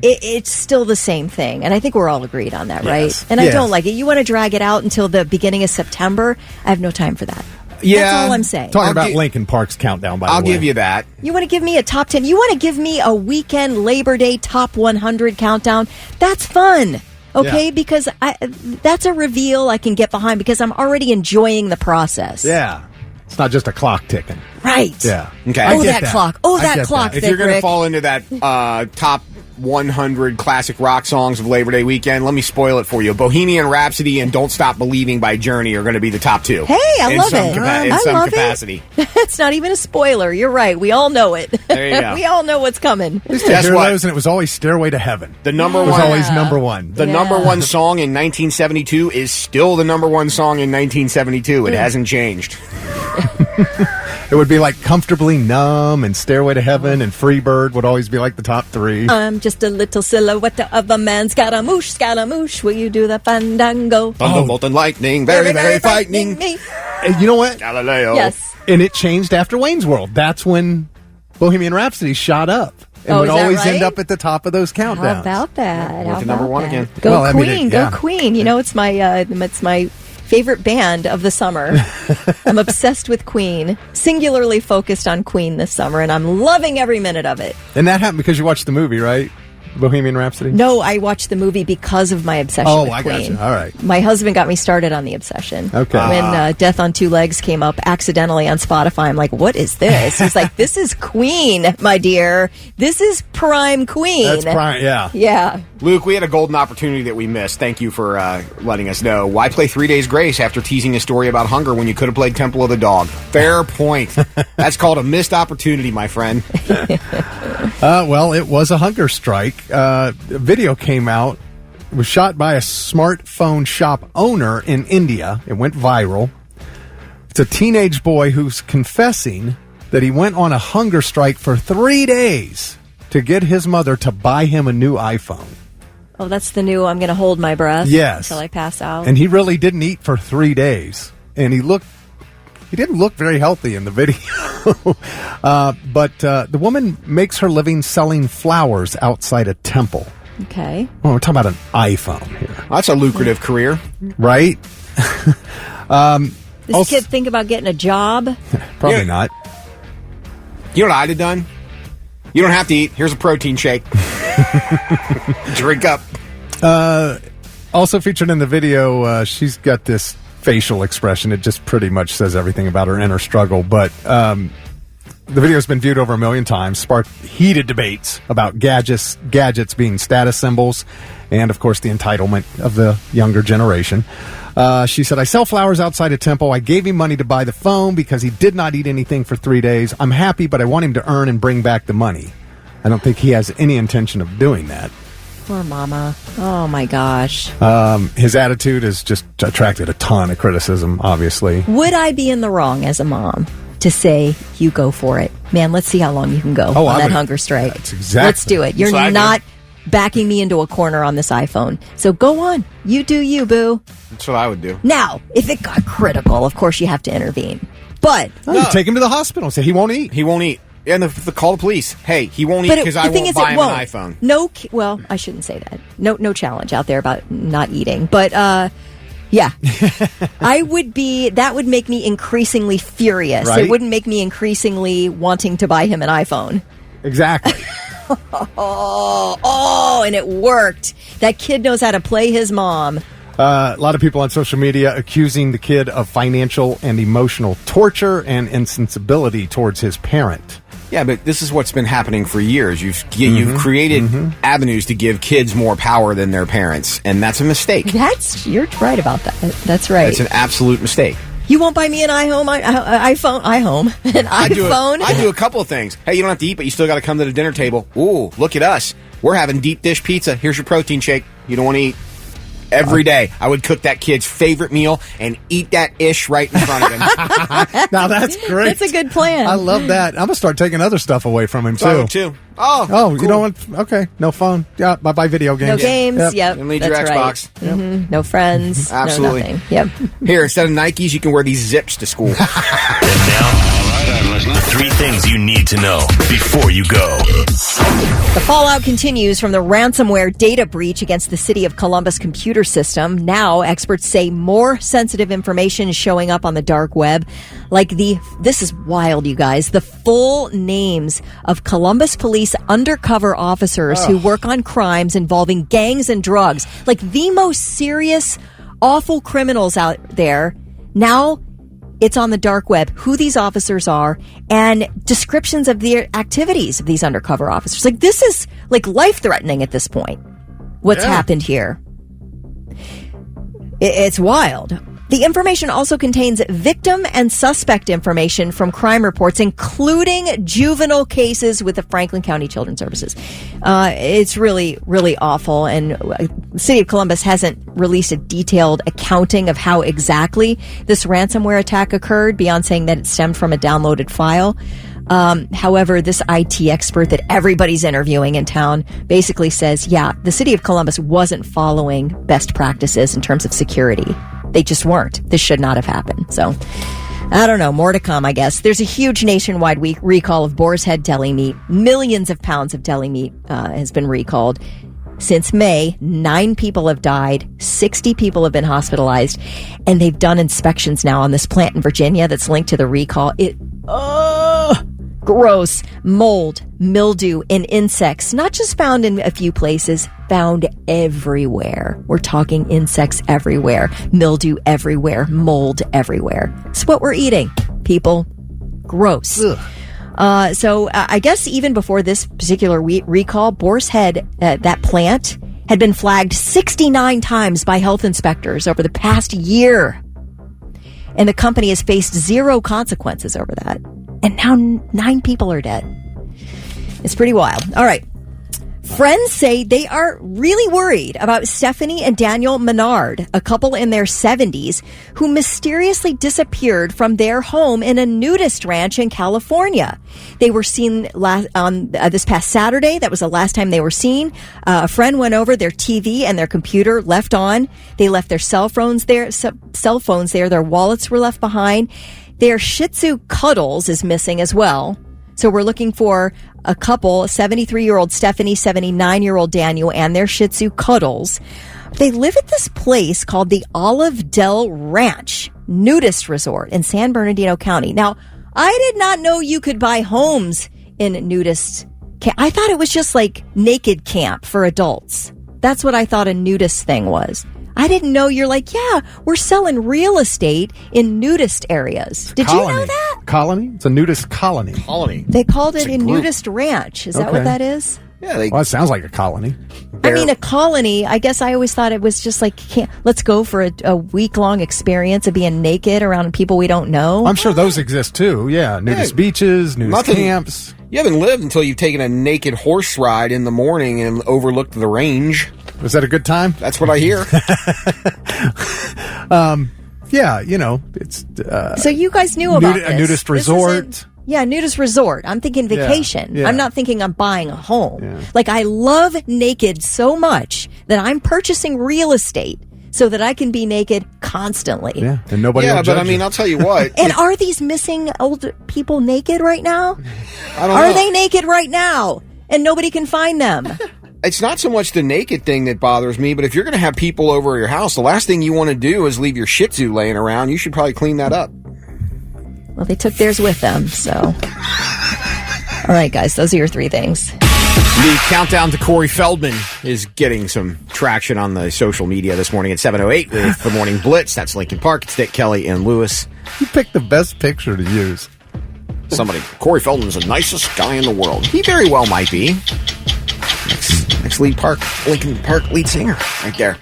Speaker 3: it's still the same thing. And I think we're all agreed on that, right? And I don't like it. You want to drag it out until the beginning of September? I have no time for that.
Speaker 2: Yeah.
Speaker 3: That's all I'm saying.
Speaker 4: Talking about Linkin Park's countdown, by the way.
Speaker 2: I'll give you that.
Speaker 3: You want to give me a top 10? You want to give me a weekend Labor Day top 100 countdown? That's fun. Okay?
Speaker 4: Yeah.
Speaker 3: Because that's a reveal I can get behind because I'm already enjoying the process.
Speaker 4: Yeah. It's not just a clock ticking.
Speaker 3: Right.
Speaker 4: Yeah.
Speaker 2: Okay.
Speaker 3: Oh, that clock. Oh, that clock.
Speaker 2: If you're going to fall into that top 100 classic rock songs of Labor Day weekend, let me spoil it for you. Bohemian Rhapsody and Don't Stop Believing by Journey are going to be the top two.
Speaker 3: Hey, I love it.
Speaker 2: In some capacity.
Speaker 3: It's not even a spoiler. You're right. We all know it.
Speaker 2: There you go.
Speaker 3: We all know what's coming.
Speaker 2: Guess what?
Speaker 4: And it was always Stairway to Heaven.
Speaker 2: The number
Speaker 4: was
Speaker 2: one.
Speaker 4: always number one.
Speaker 2: The number one song in 1972 is still the number one song in 1972. It hasn't changed.
Speaker 4: It would be like Comfortably Numb and Stairway to Heaven and Freebird would always be like the top three.
Speaker 3: I'm just a little silhouette of a man. Scaramouche, will you do the fandango?
Speaker 2: Thunderbolt and lightning, very, very frightening.
Speaker 3: Me.
Speaker 4: And you know what?
Speaker 2: Galileo.
Speaker 3: Yes.
Speaker 4: And it changed after Wayne's World. That's when Bohemian Rhapsody shot up. And would
Speaker 3: is that
Speaker 4: always
Speaker 3: right?
Speaker 4: end up at the top of those countdowns.
Speaker 3: How about that?
Speaker 2: Went to number one again.
Speaker 3: Go
Speaker 4: Well, I mean,
Speaker 3: Queen,
Speaker 4: yeah.
Speaker 3: go Queen. You know, it's my favorite band of the summer. I'm obsessed with Queen, singularly focused on Queen this summer, and I'm loving every minute of it.
Speaker 4: And that happened because you watched the movie, right? Bohemian Rhapsody?
Speaker 3: No, I watched the movie because of my obsession with
Speaker 4: I
Speaker 3: Queen.
Speaker 4: got you. All right.
Speaker 3: My husband got me started on the obsession.
Speaker 4: Okay.
Speaker 3: When Death on Two Legs came up accidentally on Spotify, I'm like, what is this? He's like, this is Queen, my dear. This is prime Queen.
Speaker 4: That's prime, yeah.
Speaker 3: Yeah.
Speaker 2: Luke, we had a golden opportunity that we missed. Thank you for letting us know. Why play 3 Days Grace after teasing a story about hunger when you could have played Temple of the Dog? Fair point. That's called a missed opportunity, my friend.
Speaker 4: Well, it was a hunger strike. A video came out. It was shot by a smartphone shop owner in India. It went viral. It's a teenage boy who's confessing that he went on a hunger strike for 3 days to get his mother to buy him a new iPhone.
Speaker 3: Oh, that's the new I'm going to hold my breath
Speaker 4: Yes.
Speaker 3: until I pass out.
Speaker 4: And he really didn't eat for 3 days. And he didn't look very healthy in the video. But the woman makes her living selling flowers outside a temple.
Speaker 3: Okay.
Speaker 4: Oh, we're talking about an iPhone here.
Speaker 2: That's a lucrative career.
Speaker 4: Right?
Speaker 3: This kid think about getting a job?
Speaker 4: Probably
Speaker 2: Yeah.
Speaker 4: not.
Speaker 2: You know what I'd have done? You don't have to eat. Here's a protein shake. Drink up.
Speaker 4: Also featured in the video, she's got this facial expression. It just pretty much says everything about her inner struggle. But the video's been viewed over 1 million times, sparked heated debates about gadgets being status symbols, and, of course, the entitlement of the younger generation. She said, I sell flowers outside a temple. I gave him money to buy the phone because he did not eat anything for 3 days. I'm happy, but I want him to earn and bring back the money. I don't think he has any intention of doing that.
Speaker 3: Poor mama. Oh, my gosh.
Speaker 4: His attitude has just attracted a ton of criticism, obviously.
Speaker 3: Would I be in the wrong as a mom to say, you go for it? Man, let's see how long you can go on that hunger strike.
Speaker 4: That's exactly.
Speaker 3: Let's do it. You're not backing me into a corner on this iPhone. So go on. You do you, boo.
Speaker 2: That's what I would do.
Speaker 3: Now, if it got critical, of course you have to intervene. But
Speaker 4: You take him to the hospital. Say he won't eat.
Speaker 2: He won't eat. And the call the police. Hey, he won't eat because I won't buy him an iPhone.
Speaker 3: No, well, I shouldn't say that. No challenge out there about not eating. But, yeah. That would make me increasingly furious.
Speaker 4: Right?
Speaker 3: It wouldn't make me increasingly wanting to buy him an iPhone.
Speaker 4: Exactly.
Speaker 3: Oh, and it worked. That kid knows how to play his mom.
Speaker 4: A lot of people on social media accusing the kid of financial and emotional torture and insensibility towards his parent.
Speaker 2: Yeah, but this is what's been happening for years. You've created avenues to give kids more power than their parents, and that's a mistake.
Speaker 3: You're right about that. That's right.
Speaker 2: It's an absolute mistake.
Speaker 3: You won't buy me an iPhone, an iPhone.
Speaker 2: I do a couple of things. Hey, you don't have to eat, but you still got to come to the dinner table. Ooh, look at us. We're having deep dish pizza. Here's your protein shake. You don't want to eat. Every day, I would cook that kid's favorite meal and eat that ish right in front of him.
Speaker 4: Now, that's great.
Speaker 3: That's a good plan.
Speaker 4: I love that. I'm going to start taking other stuff away from him, too.
Speaker 2: Oh, cool.
Speaker 4: You don't want... Okay, no phone. Yeah, bye-bye video games.
Speaker 3: No games, yep.
Speaker 2: And leave your Xbox.
Speaker 3: Right. Mm-hmm. No friends.
Speaker 2: Absolutely.
Speaker 3: No nothing. Yep.
Speaker 2: Here, instead of Nikes, you can wear these zips to school.
Speaker 1: And now, 3 things you need to know before you go.
Speaker 3: The fallout continues from the ransomware data breach against the City of Columbus computer system. Now, experts say more sensitive information is showing up on the dark web. Like this is wild, you guys, the full names of Columbus police undercover officers who work on crimes involving gangs and drugs. Like the most serious, awful criminals out there. Now, it's on the dark web, who these officers are, and descriptions of the activities of these undercover officers. Like, this is, like, life-threatening at this point, what's happened here. It's wild. The information also contains victim and suspect information from crime reports, including juvenile cases with the Franklin County Children's Services. It's really, really awful, and the City of Columbus hasn't released a detailed accounting of how exactly this ransomware attack occurred, beyond saying that it stemmed from a downloaded file. However, this IT expert that everybody's interviewing in town basically says, the City of Columbus wasn't following best practices in terms of security. They just weren't. This should not have happened. So, I don't know. More to come, I guess. There's a huge nationwide recall of Boar's Head deli meat. Millions of pounds of deli meat has been recalled. Since May, 9 people have died, 60 people have been hospitalized, and they've done inspections now on this plant in Virginia that's linked to the recall. Gross. Mold, mildew, and insects, not just found in a few places, found everywhere. We're talking insects everywhere, mildew everywhere, mold everywhere. It's what we're eating, people. Gross. So I guess even before this particular recall, Boar's Head, that plant, had been flagged 69 times by health inspectors over the past year. And the company has faced 0 consequences over that. And now 9 people are dead. It's pretty wild. All right. Friends say they are really worried about Stephanie and Daniel Menard, a couple in their 70s who mysteriously disappeared from their home in a nudist ranch in California. They were seen on this past Saturday. That was the last time they were seen. A friend went over, their TV and their computer left on. They left their cell phones there. Their wallets were left behind. Their Shih Tzu Cuddles is missing as well. So we're looking for a couple, 73-year-old Stephanie, 79-year-old Daniel, and their Shih Tzu Cuddles. They live at this place called the Olive Dell Ranch Nudist Resort in San Bernardino County. Now, I did not know you could buy homes in nudist camp. I thought it was just like naked camp for adults. That's what I thought a nudist thing was. I didn't know you're like, we're selling real estate in nudist areas. Did you know that?
Speaker 4: Colony? It's a nudist colony.
Speaker 3: They called it a nudist ranch. Is that what that is?
Speaker 2: Yeah.
Speaker 4: Well, it sounds like a colony.
Speaker 3: I mean, a colony, I guess I always thought it was just like, let's go for a week-long experience of being naked around people we don't know.
Speaker 4: I'm sure those exist too. Yeah. Nudist beaches, nudist camps.
Speaker 2: You haven't lived until you've taken a naked horse ride in the morning and overlooked the range.
Speaker 4: Was that a good time?
Speaker 2: That's what I hear.
Speaker 4: Yeah, it's...
Speaker 3: so you guys knew about this.
Speaker 4: A nudist resort.
Speaker 3: Nudist resort. I'm thinking vacation.
Speaker 4: Yeah.
Speaker 3: I'm not thinking I'm buying a home.
Speaker 4: Yeah.
Speaker 3: Like, I love naked so much that I'm purchasing real estate so that I can be naked constantly.
Speaker 4: Yeah, and nobody will judge
Speaker 2: but I mean,
Speaker 4: you.
Speaker 2: I'll tell you what.
Speaker 3: And are these missing old people naked right now?
Speaker 2: I don't know.
Speaker 3: Are they naked right now? And nobody can find them?
Speaker 2: It's not so much the naked thing that bothers me, but if you're going to have people over at your house, the last thing you want to do is leave your Shih Tzu laying around. You should probably clean that up.
Speaker 3: Well, they took theirs with them, so. All right, guys, those are your 3 things.
Speaker 2: The countdown to Corey Feldman is getting some traction on the social media this morning at 7:08 with the Morning Blitz. That's Linkin Park. It's Dick, Kelly, and Lewis.
Speaker 4: You picked the best picture to use.
Speaker 2: Corey Feldman's the nicest guy in the world. He very well might be. Next Linkin Park lead singer right there.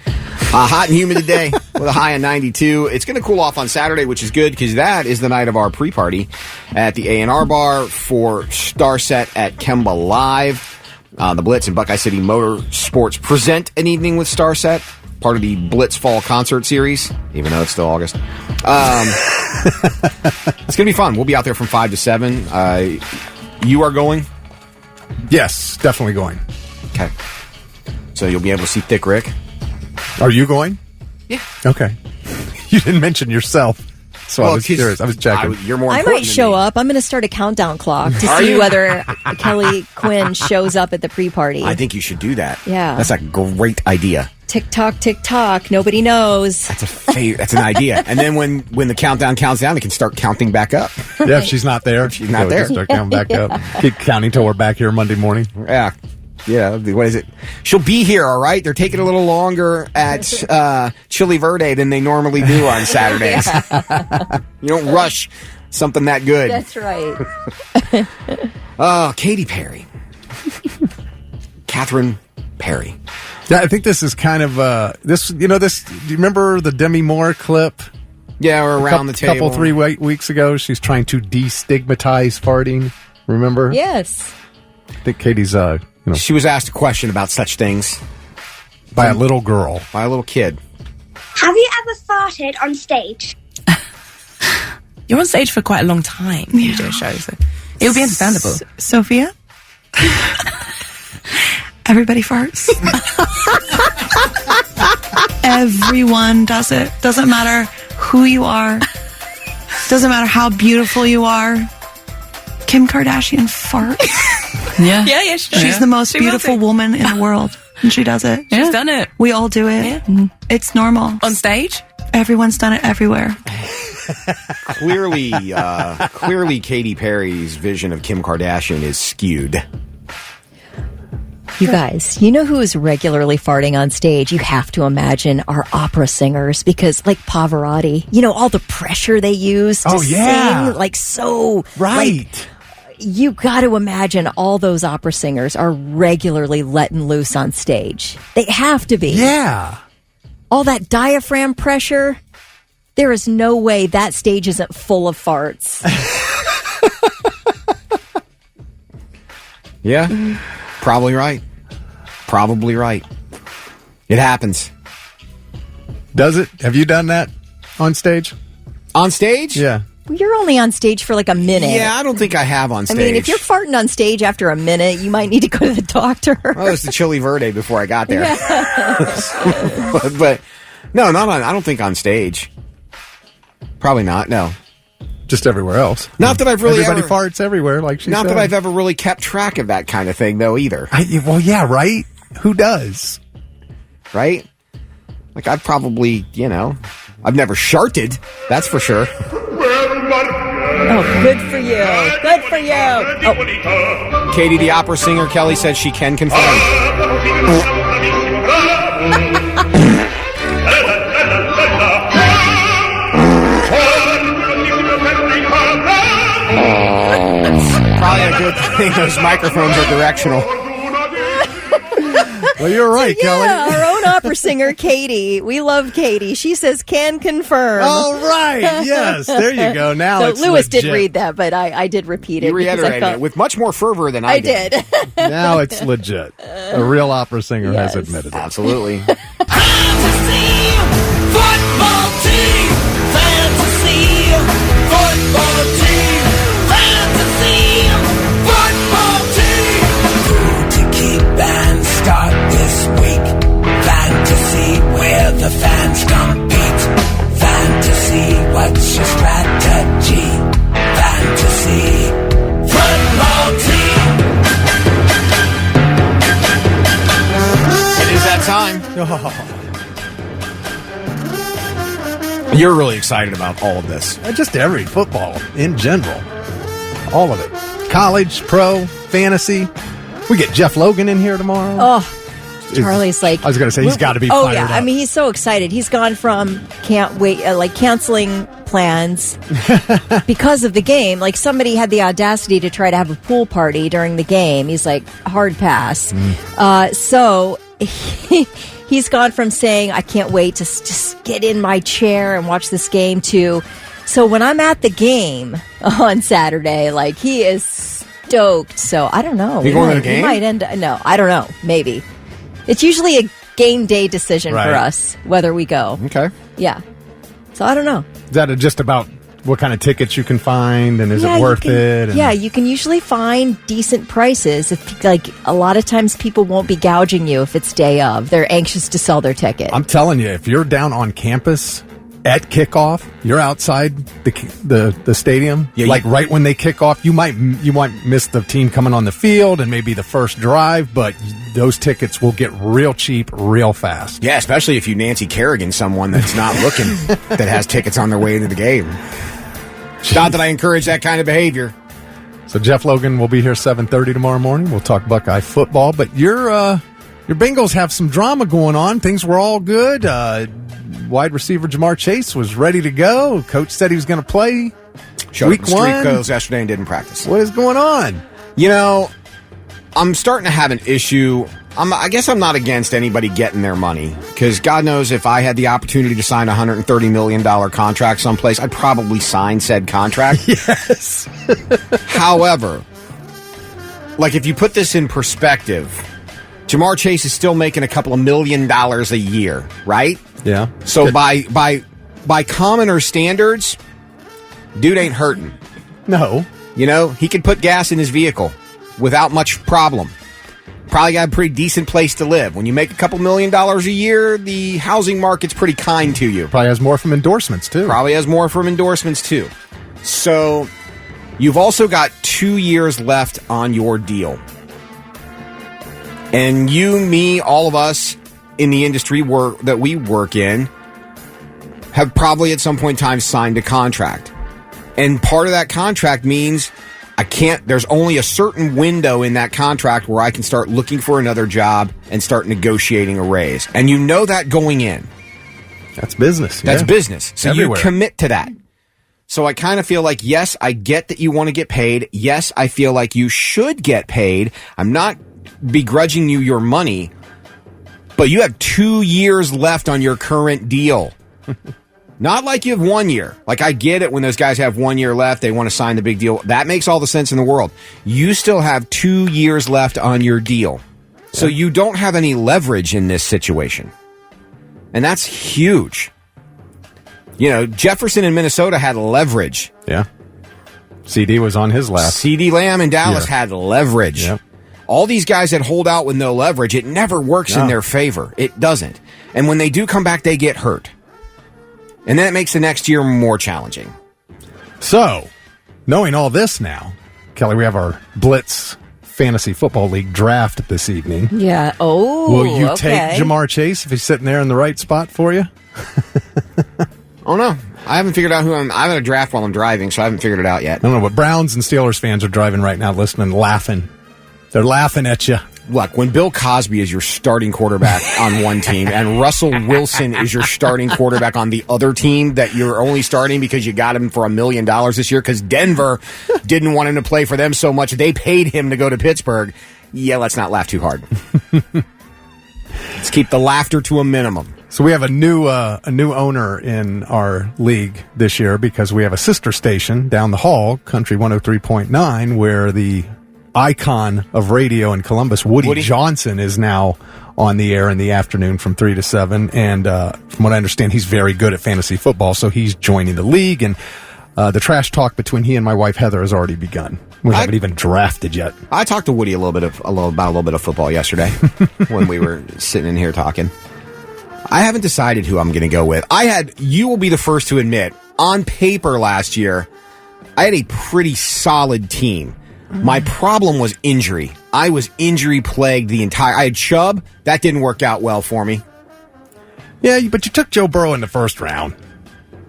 Speaker 2: Hot and humid today with a high of 92. It's going to cool off on Saturday, which is good because that is the night of our pre-party at the A&R Bar for Starset at Kemba Live. The Blitz and Buckeye City Motorsports present an evening with Starset, part of the Blitz Fall Concert Series, even though it's still August. It's going to be fun. We'll be out there from 5 to 7. You are going?
Speaker 4: Yes, definitely going.
Speaker 2: Okay. So you'll be able to see Thick Rick?
Speaker 4: Are you going?
Speaker 2: Yeah.
Speaker 4: Okay. You didn't mention yourself, so I was curious. I was checking.
Speaker 2: You're more
Speaker 3: I
Speaker 2: important
Speaker 3: might show
Speaker 2: than me.
Speaker 3: up. I'm going to start a countdown clock to see whether Kelly Quinn shows up at the pre-party.
Speaker 2: I think you should do that.
Speaker 3: Yeah.
Speaker 2: That's a great idea.
Speaker 3: Tick tock. Nobody knows.
Speaker 2: That's an idea. And then when the countdown counts down, it can start counting back up.
Speaker 4: Yeah, if she's not there.
Speaker 2: She's not there.
Speaker 4: Start counting back up. Keep counting till we're back here Monday morning.
Speaker 2: Yeah. Yeah, what is it? She'll be here, all right? They're taking a little longer at Chili Verde than they normally do on Saturdays. You don't rush something that good.
Speaker 3: That's right.
Speaker 2: Oh, Katy Perry. Catherine Perry.
Speaker 4: Yeah, I think this is kind of this. Do you remember the Demi Moore clip?
Speaker 2: Yeah, we're around the table.
Speaker 4: 3 weeks ago, she's trying to destigmatize farting. Remember?
Speaker 3: Yes.
Speaker 4: I think Katie's
Speaker 2: She was asked a question about such things
Speaker 4: by a little girl,
Speaker 2: by a little kid.
Speaker 7: Have you ever farted on stage?
Speaker 8: You're on stage for quite a long time when you do a show, so it would be understandable.
Speaker 5: Sophia? Everybody farts. Everyone does it. Doesn't matter who you are. Doesn't matter how beautiful you are. Kim Kardashian farts.
Speaker 8: Yeah.
Speaker 5: She's the most beautiful woman in the world, and she does it.
Speaker 8: She's done it.
Speaker 5: We all do it.
Speaker 8: Yeah.
Speaker 5: It's normal.
Speaker 8: On stage?
Speaker 5: Everyone's done it everywhere.
Speaker 2: Clearly, Katy Perry's vision of Kim Kardashian is skewed.
Speaker 3: You guys, you know who is regularly farting on stage? You have to imagine our opera singers because, like Pavarotti, all the pressure they use to sing,
Speaker 4: right.
Speaker 3: You got to imagine all those opera singers are regularly letting loose on stage. They have to be.
Speaker 4: Yeah.
Speaker 3: All that diaphragm pressure. There is no way that stage isn't full of farts.
Speaker 2: Yeah, probably right. It happens.
Speaker 4: Does it? Have you done that on stage?
Speaker 2: On stage?
Speaker 4: Yeah.
Speaker 3: Well, you're only on stage for like a minute.
Speaker 2: Yeah, I don't think I have on stage.
Speaker 3: I mean, if you're farting on stage after a minute, you might need to go to the doctor.
Speaker 2: Well, it was the Chili Verde before I got there. but no, not on. I don't think on stage. Probably not. No.
Speaker 4: Just everywhere else.
Speaker 2: Not that I've really
Speaker 4: Everybody farts everywhere, like she
Speaker 2: Not
Speaker 4: said.
Speaker 2: that I've ever really kept track of that kind of thing, though, either.
Speaker 4: Well, yeah, right? Who does?
Speaker 2: Right? Like, I've probably, I've never sharted. That's for sure.
Speaker 3: Oh, good for you. Good for you. Oh.
Speaker 2: Katie, the opera singer, Kelly says she can confirm. Probably a good thing those microphones are directional.
Speaker 4: Well, you're right, Kelly.
Speaker 3: Yeah, our own opera singer, Katie. We love Katie. She says can confirm.
Speaker 4: All right. Yes. There you go. Now
Speaker 3: So
Speaker 4: it's
Speaker 3: Lewis
Speaker 4: legit.
Speaker 3: did read that, but I did repeat it.
Speaker 2: You
Speaker 3: because
Speaker 2: reiterated it with much more fervor than I did.
Speaker 3: did.
Speaker 4: Now it's legit. A real opera singer
Speaker 3: Yes.
Speaker 4: has admitted it.
Speaker 2: Absolutely.
Speaker 9: Fantasy football team. Fantasy football team. Fantasy football team. Who to keep and start this week? Fantasy where the fans compete. Fantasy, what's your strategy? Fantasy football team.
Speaker 2: It is that time. You're really excited about all of this.
Speaker 4: Just every football in general. All of it. College, pro, fantasy. We get Jeff Logan in here tomorrow.
Speaker 3: Oh, Charlie's like...
Speaker 4: I was going to say, he's got to be
Speaker 3: Oh,
Speaker 4: fired
Speaker 3: yeah.
Speaker 4: up.
Speaker 3: I mean, he's so excited. He's gone from can't wait, canceling plans because of the game. Like, somebody had the audacity to try to have a pool party during the game. He's like, hard pass. So he's gone from saying, I can't wait to just get in my chair and watch this game to... So when I'm at the game on Saturday, like, he is stoked. So I don't know.
Speaker 2: You going to the game?
Speaker 3: We might end... No, I don't know. Maybe. It's usually a game day decision for us, whether we go.
Speaker 2: Okay.
Speaker 3: Yeah. So I don't know.
Speaker 4: Is that just about what kind of tickets you can find, and is it worth it? And...
Speaker 3: Yeah, you can usually find decent prices. If, like, a lot of times people won't be gouging you if it's day of. They're anxious to sell their ticket.
Speaker 4: I'm telling you, if you're down on campus at kickoff, you're outside the stadium.
Speaker 2: Yeah,
Speaker 4: like right when they kick off, you might miss the team coming on the field and maybe the first drive, but those tickets will get real cheap real fast.
Speaker 2: Yeah, especially if you Nancy Kerrigan someone that's not looking, that has tickets on their way into the game. Not that I encourage that kind of behavior.
Speaker 4: So Jeff Logan will be here 7:30 tomorrow morning. We'll talk Buckeye football, but your Bengals have some drama going on. Things were all good. Wide receiver Jamar Chase was ready to go. Coach said he was going to play week
Speaker 2: Street
Speaker 4: 1.
Speaker 2: clothes yesterday and didn't practice.
Speaker 4: What is going on?
Speaker 2: You know, I'm starting to have an issue. I guess I'm not against anybody getting their money, because God knows if I had the opportunity to sign a $130 million contract someplace, I'd probably sign said contract.
Speaker 4: Yes.
Speaker 2: However, like, if you put this in perspective, Jamar Chase is still making a couple of $1 million a year, right?
Speaker 4: Yeah.
Speaker 2: So by commoner standards, dude ain't hurting.
Speaker 4: No.
Speaker 2: You know, he could put gas in his vehicle without much problem. Probably got a pretty decent place to live. When you make a couple $1 million a year, the housing market's pretty kind to you.
Speaker 4: Probably has more from endorsements, too.
Speaker 2: So you've also got 2 years left on your deal. And you, me, all of us in the industry that we work in have probably at some point in time signed a contract. And part of that contract means there's only a certain window in that contract where I can start looking for another job and start negotiating a raise. And you know that going in.
Speaker 4: That's business.
Speaker 2: That's business. So
Speaker 4: Everywhere.
Speaker 2: You commit to that. So I kind of feel like, yes, I get that you want to get paid. Yes, I feel like you should get paid. I'm not begrudging you your money, but you have 2 years left on your current deal. Not like you have 1 year. Like, I get it when those guys have 1 year left, they want to sign the big deal. That makes all the sense in the world. You still have 2 years left on your deal. So you don't have any leverage in this situation. And that's huge. You know, Jefferson in Minnesota had leverage.
Speaker 4: Yeah. CD was on his lap.
Speaker 2: CD Lamb in Dallas had leverage.
Speaker 4: Yep.
Speaker 2: All these guys that hold out with no leverage, it never works in their favor. It doesn't. And when they do come back, they get hurt. And then it makes the next year more challenging.
Speaker 4: So, knowing all this now, Kelly, we have our Blitz Fantasy Football League draft this evening.
Speaker 3: Yeah. Oh,
Speaker 4: will you take Jamar Chase if he's sitting there in the right spot for you?
Speaker 2: Oh, no. I haven't figured out who I'm in a draft while I'm driving, so I haven't figured it out yet.
Speaker 4: I don't know, but Browns and Steelers fans are driving right now, listening, laughing. They're laughing at you.
Speaker 2: Look, when Bill Cosby is your starting quarterback on one team and Russell Wilson is your starting quarterback on the other team that you're only starting because you got him for $1 million this year because Denver didn't want him to play for them so much they paid him to go to Pittsburgh. Yeah, let's not laugh too hard. Let's keep the laughter to a minimum.
Speaker 4: So we have a new owner in our league this year because we have a sister station down the hall, Country 103.9, where the icon of radio in Columbus, Woody Johnson, is now on the air in the afternoon from 3 to 7. And from what I understand, he's very good at fantasy football, so he's joining the league. And the trash talk between he and my wife Heather has already begun. We haven't even drafted yet.
Speaker 2: I talked to Woody about a little bit of football yesterday when we were sitting in here talking. I haven't decided who I'm going to go with. You will be the first to admit, on paper last year, I had a pretty solid team. My problem was injury. I was injury plagued I had Chubb. That didn't work out well for me.
Speaker 4: Yeah, but you took Joe Burrow in the first round.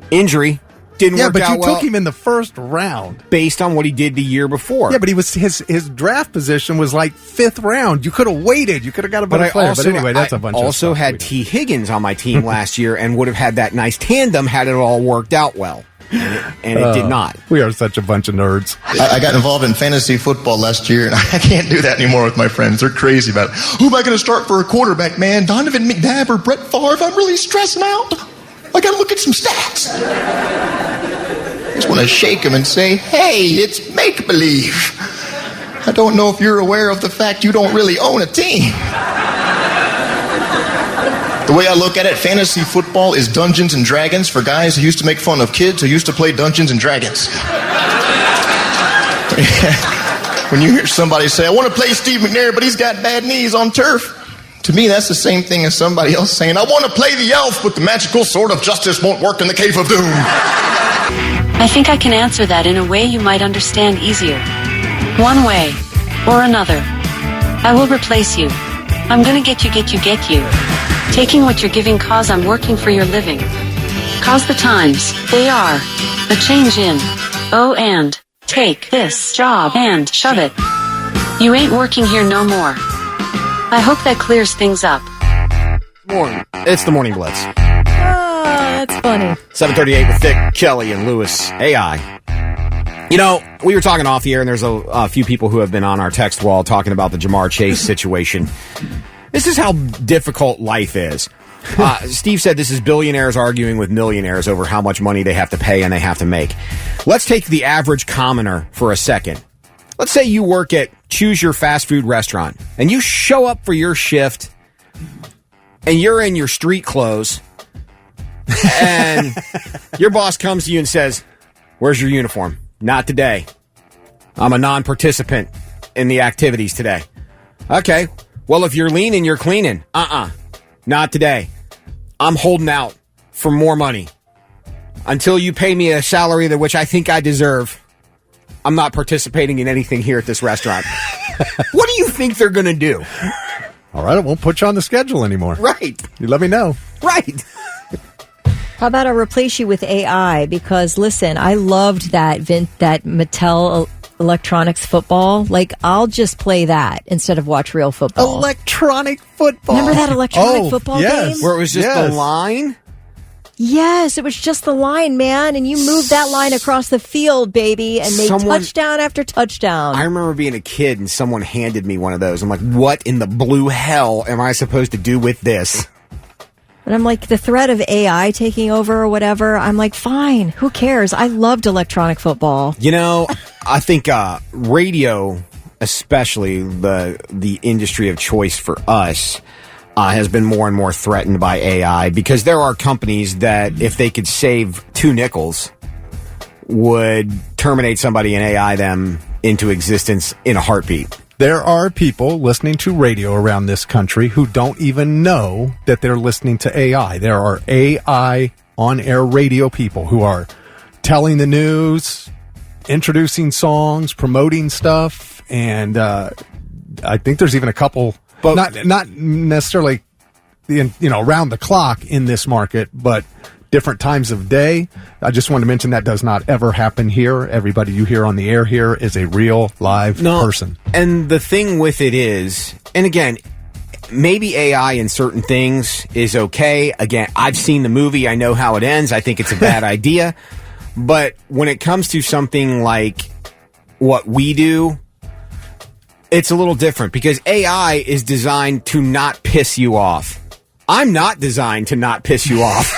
Speaker 2: Injury. didn't work
Speaker 4: but
Speaker 2: out
Speaker 4: you
Speaker 2: well.
Speaker 4: took him in the first round.
Speaker 2: Based on what he did the year before.
Speaker 4: Yeah, but he was his draft position was like 5th round. You could have waited. You could have got a better player. But anyway, that's a bunch of
Speaker 2: also
Speaker 4: stuff
Speaker 2: had T. Higgins on my team last year and would have had that nice tandem had it all worked out well. And it did not.
Speaker 4: We are such a bunch of nerds.
Speaker 10: I got involved in fantasy football last year, and I can't do that anymore with my friends. They're crazy about it. Who am I going to start for a quarterback, man? Donovan McNabb or Brett Favre? I'm really stressing out. I got to look at some stats. I just want to shake them and say, hey, it's make-believe. I don't know if you're aware of the fact you don't really own a team. The way I look at it, fantasy football is Dungeons and Dragons for guys who used to make fun of kids who used to play Dungeons and Dragons. When you hear somebody say, I want to play Steve McNair, but he's got bad knees on turf. To me, that's the same thing as somebody else saying, I want to play the elf, but the magical sword of justice won't work in the cave of doom.
Speaker 11: I think I can answer that in a way you might understand easier. One way or another. I will replace you. I'm gonna get you. Taking what you're giving cause I'm working for your living. Cause the times, they are a change in. Oh, and take this job and shove it. You ain't working here no more. I hope that clears things up.
Speaker 2: Morning. It's the Morning Blitz.
Speaker 3: Oh, that's funny.
Speaker 2: 7:38 with Thick, Kelly, and Lewis. AI. You know, we were talking off the air, and there's a few people who have been on our text wall talking about the Jamar Chase situation. This is how difficult life is. Steve said this is billionaires arguing with millionaires over how much money they have to pay and they have to make. Let's take the average commoner for a second. Let's say you work at Choose Your Fast Food Restaurant, and you show up for your shift, and you're in your street clothes, and your boss comes to you and says, where's your uniform? Not today. I'm a non-participant in the activities today. Okay. Well, if you're leaning, you're cleaning. Not today. I'm holding out for more money. Until you pay me a salary that which I think I deserve, I'm not participating in anything here at this restaurant. What do you think they're going to do?
Speaker 4: All right, I won't put you on the schedule anymore.
Speaker 2: Right.
Speaker 4: You let me know.
Speaker 2: Right.
Speaker 3: How about I replace you with AI? Because listen, I loved that Mattel Electronics football. Like, I'll just play that instead of watch real football.
Speaker 4: Electronic football.
Speaker 3: Remember that electronic football game?
Speaker 2: Where it was just the line?
Speaker 3: Yes, it was just the line, man. And you moved that line across the field, baby, and made touchdown after touchdown.
Speaker 2: I remember being a kid and someone handed me one of those. I'm like, what in the blue hell am I supposed to do with this?
Speaker 3: And I'm like, the threat of AI taking over or whatever, I'm like, fine, who cares? I loved electronic football.
Speaker 2: You know, I think radio, especially the industry of choice for us, has been more and more threatened by AI because there are companies that, if they could save 2 nickels, would terminate somebody and AI them into existence in a heartbeat.
Speaker 4: There are people listening to radio around this country who don't even know that they're listening to AI. There are AI on-air radio people who are telling the news, introducing songs, promoting stuff, and I think there's even a couple, but not necessarily around the clock in this market, but different times of day. I just want to mention that does not ever happen here. Everybody you hear on the air here is a real live person.
Speaker 2: And the thing with it is, and again, maybe AI in certain things is okay. Again, I've seen the movie. I know how it ends. I think it's a bad idea. But when it comes to something like what we do, it's a little different because AI is designed to not piss you off. I'm not designed to not piss you off.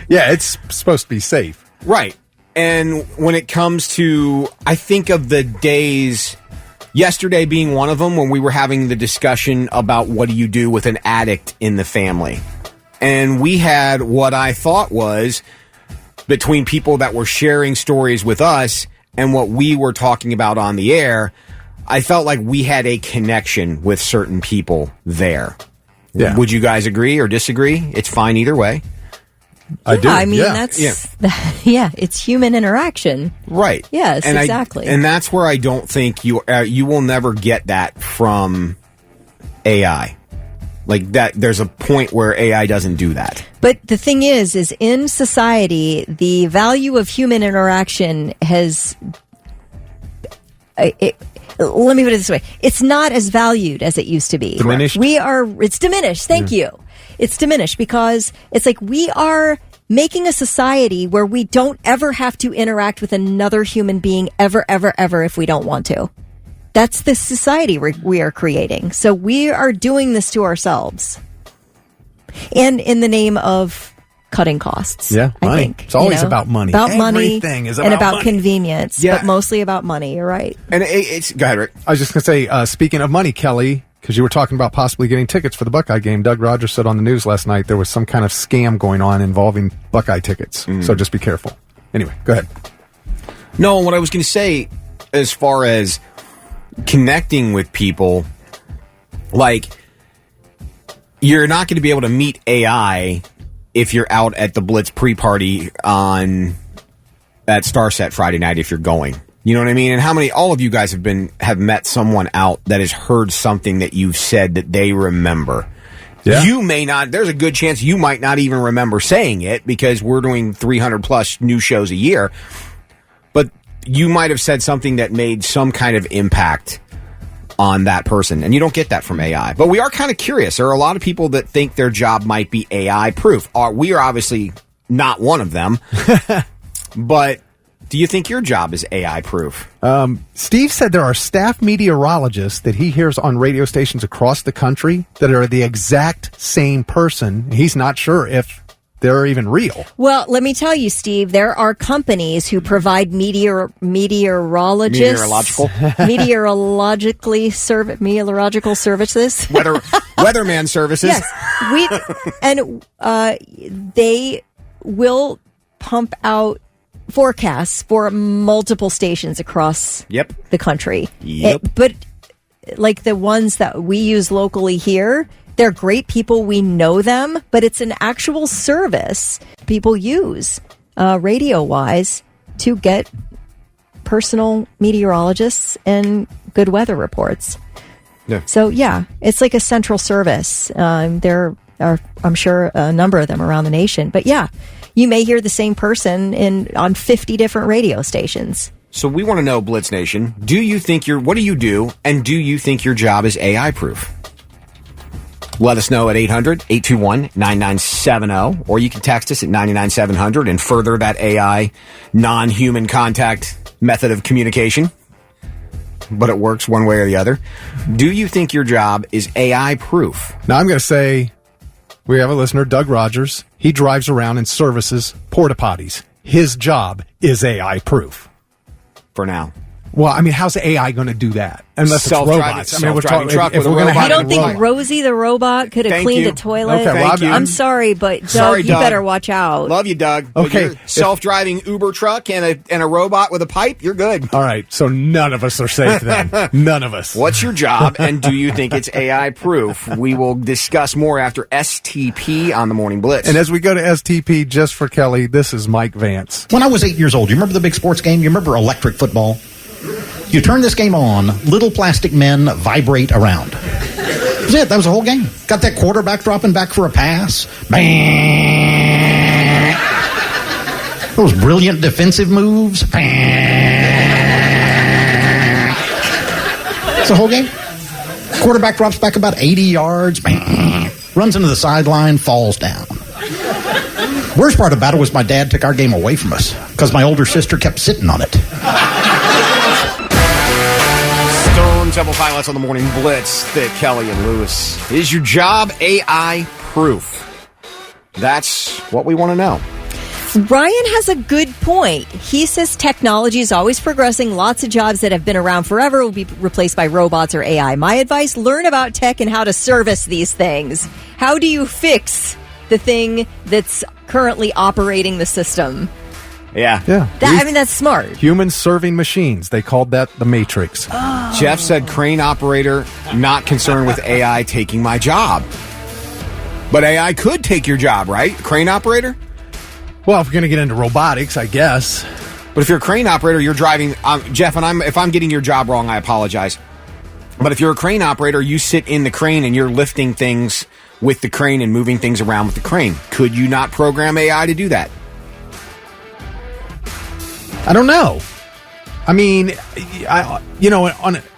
Speaker 4: Yeah, it's supposed to be safe.
Speaker 2: Right. And when it comes to, I think of the days, yesterday being one of them, when we were having the discussion about what do you do with an addict in the family. And we had what I thought was, between people that were sharing stories with us and what we were talking about on the air, I felt like we had a connection with certain people there. Yeah. Would you guys agree or disagree? It's fine either way.
Speaker 4: I do.
Speaker 3: I mean, it's human interaction.
Speaker 2: Right.
Speaker 3: Yes, and exactly.
Speaker 2: And that's where I don't think you will never get that from AI. Like that, there's a point where AI doesn't do that.
Speaker 3: But the thing is in society, the value of human interaction has. Let me put it this way: it's not as valued as it used to be.
Speaker 4: Diminished.
Speaker 3: It's diminished. Thank you. It's diminished because it's like we are making a society where we don't ever have to interact with another human being ever, if we don't want to. That's the society we are creating. So we are doing this to ourselves. And in the name of cutting costs.
Speaker 4: Yeah, money.
Speaker 3: I think.
Speaker 4: It's always about money.
Speaker 3: About
Speaker 4: Everything
Speaker 3: money
Speaker 4: is
Speaker 3: and
Speaker 4: about
Speaker 3: about
Speaker 4: money.
Speaker 3: convenience,
Speaker 2: Yeah.
Speaker 3: but mostly about money. You're right.
Speaker 2: And it's go ahead, Rick.
Speaker 4: I was just going to say, speaking of money, Kelly, because you were talking about possibly getting tickets for the Buckeye game, Doug Rogers said on the news last night there was some kind of scam going on involving Buckeye tickets. So just be careful. Anyway, go ahead.
Speaker 2: No, what I was going to say, as far as connecting with people, like, you're not going to be able to meet AI if you're out at the Blitz pre-party at Starset Friday night if you're going. You know what I mean? And how many, all of you guys have met someone out that has heard something that you've said that they remember.
Speaker 4: Yeah.
Speaker 2: You may not, there's a good chance you might not even remember saying it because we're doing 300 plus new shows a year. But you might have said something that made some kind of impact on that person. And you don't get that from AI. But we are kind of curious. There are a lot of people that think their job might be AI proof. We are obviously not one of them. But do you think your job is AI proof?
Speaker 4: Steve said there are staff meteorologists that he hears on radio stations across the country that are the exact same person. He's not sure if they're even real.
Speaker 3: Well, let me tell you, Steve, there are companies who provide meteorological services.
Speaker 2: Weatherman services.
Speaker 3: Yes. They will pump out forecasts for multiple stations across the country. But like the ones that we use locally here, they're great people. We know them, but it's an actual service people use radio-wise to get personal meteorologists and good weather reports.
Speaker 2: Yeah.
Speaker 3: So, yeah, it's like a central service. There are, I'm sure, a number of them around the nation. But, yeah, you may hear the same person on 50 different radio stations.
Speaker 2: So we want to know, Blitz Nation, what do you do, and do you think your job is AI-proof? Let us know at 800-821-9970, or you can text us at 99700 and further that AI non-human contact method of communication. But it works one way or the other. Do you think your job is AI-proof?
Speaker 4: Now, I'm going to say we have a listener, Doug Rogers. He drives around and services porta potties. His job is AI-proof.
Speaker 2: For now.
Speaker 4: Well, I mean, how's AI going to do that? Unless it's robots. I mean, we're talking
Speaker 2: truck
Speaker 4: if
Speaker 2: with a
Speaker 4: we're going to
Speaker 2: robot.
Speaker 3: You don't think Rosie the robot could have
Speaker 2: Thank
Speaker 3: cleaned
Speaker 2: you.
Speaker 3: a toilet?
Speaker 4: Okay, well,
Speaker 3: I'm sorry, but Doug,
Speaker 2: Sorry,
Speaker 3: you
Speaker 2: Doug.
Speaker 3: better watch out.
Speaker 2: Love you, Doug. But
Speaker 4: Okay,
Speaker 2: your self-driving Uber truck and a robot with a pipe, you're good.
Speaker 4: All right, so none of us are safe then. None of us.
Speaker 2: What's your job, and do you think it's AI-proof? We will discuss more after STP on the Morning Blitz.
Speaker 4: And as we go to STP, just for Kelly, this is Mike Vance.
Speaker 12: When I was 8 years old, you remember the big sports game? You remember electric football? You turn this game on, little plastic men vibrate around. That was it. That was the whole game. Got that quarterback dropping back for a pass. Bang. Those brilliant defensive moves. Bang. It's the whole game. Quarterback drops back about 80 yards. Bang. Runs into the sideline, falls down. Worst part about it was my dad took our game away from us because my older sister kept sitting on it.
Speaker 2: Stone Temple Pilots on the Morning Blitz. Thick, Kelly, and Lewis. Is your job AI-proof? That's what we want to know.
Speaker 3: Ryan has a good point. He says technology is always progressing. Lots of jobs that have been around forever will be replaced by robots or AI. My advice, learn about tech and how to service these things. How do you fix the thing that's currently operating the system?
Speaker 2: Yeah.
Speaker 3: That's smart.
Speaker 4: Human serving machines. They called that the Matrix.
Speaker 2: Jeff said crane operator, not concerned with AI taking my job. But AI could take your job, right? Crane operator?
Speaker 4: Well, if we're going to get into robotics, I guess.
Speaker 2: But if you're a crane operator, you're driving... Jeff, and if I'm getting your job wrong, I apologize. But if you're a crane operator, you sit in the crane and you're lifting things with the crane and moving things around with the crane. Could you not program AI to do that?
Speaker 4: I don't know. I mean,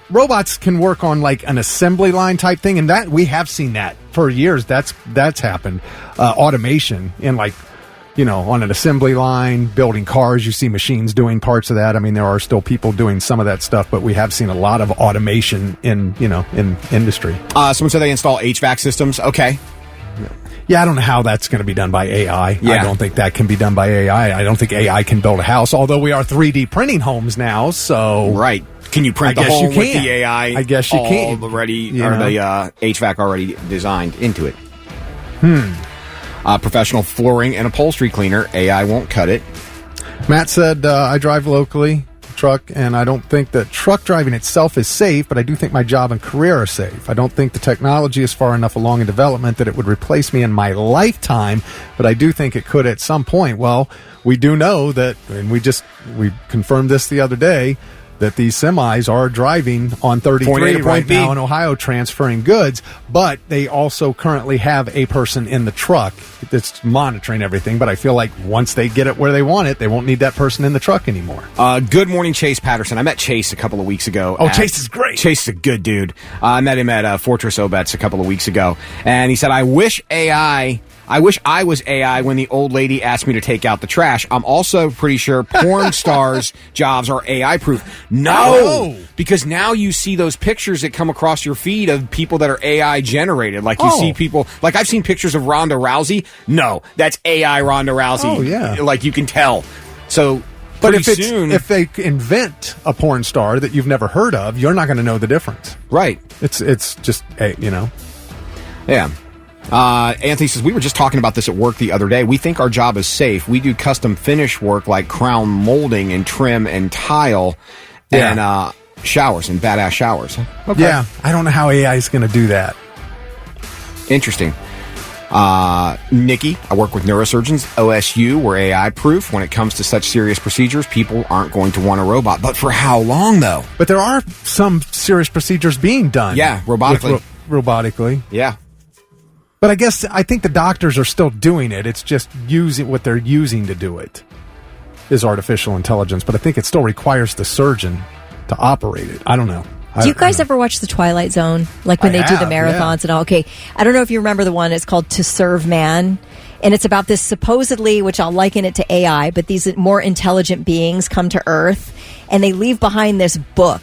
Speaker 4: robots can work on like an assembly line type thing, and that we have seen that for years. That's happened. Automation in like, on an assembly line, building cars, you see machines doing parts of that. I mean, there are still people doing some of that stuff, but we have seen a lot of automation in industry.
Speaker 2: Someone said they install HVAC systems. Okay.
Speaker 4: Yeah, I don't know how that's going to be done by AI.
Speaker 2: Yeah.
Speaker 4: I don't think that can be done by AI. I don't think AI can build a house, although we are 3D printing homes now, so...
Speaker 2: Right. Can you print the home with the AI?
Speaker 4: I guess you can.
Speaker 2: Already, or the HVAC already designed into it. Professional flooring and upholstery cleaner. AI won't cut it.
Speaker 4: Matt said, I drive locally, truck, and I don't think that truck driving itself is safe, but I do think my job and career are safe. I don't think the technology is far enough along in development that it would replace me in my lifetime, but I do think it could at some point. Well, we do know that, and we confirmed this the other day, that these semis are driving on 33 right now in Ohio transferring goods, but they also currently have a person in the truck that's monitoring everything. But I feel like once they get it where they want it, they won't need that person in the truck anymore.
Speaker 2: Good morning, Chase Patterson. I met Chase a couple of weeks ago.
Speaker 4: Oh, Chase is great.
Speaker 2: Chase is a good dude. I met him at Fortress Obets a couple of weeks ago, and he said, I wish I was AI when the old lady asked me to take out the trash. I'm also pretty sure porn stars' jobs are AI proof. No! Because now you see those pictures that come across your feed of people that are AI generated. Like you see people, like I've seen pictures of Ronda Rousey. No, that's AI Ronda Rousey.
Speaker 4: Oh, yeah.
Speaker 2: Like you can tell. So,
Speaker 4: but if they invent a porn star that you've never heard of, you're not going to know the difference.
Speaker 2: Right.
Speaker 4: It's just,
Speaker 2: Yeah. Anthony says, we were just talking about this at work the other day. We think our job is safe. We do custom finish work like crown molding and trim and tile and showers and badass showers. Okay.
Speaker 4: Yeah, I don't know how AI is going to do that.
Speaker 2: Interesting. Nikki, I work with neurosurgeons, OSU, we're AI proof. When it comes to such serious procedures, people aren't going to want a robot. But for how long, though?
Speaker 4: But there are some serious procedures being done.
Speaker 2: Yeah, robotically.
Speaker 4: Robotically.
Speaker 2: Yeah.
Speaker 4: But I think the doctors are still doing it. It's just using what they're using to do it is artificial intelligence. But I think it still requires the surgeon to operate it. I don't know.
Speaker 3: Do you guys ever watch The Twilight Zone? Like when they do the marathons and all? Okay. I don't know if you remember the one. It's called To Serve Man. And it's about this supposedly, which I'll liken it to AI, but these more intelligent beings come to Earth and they leave behind this book.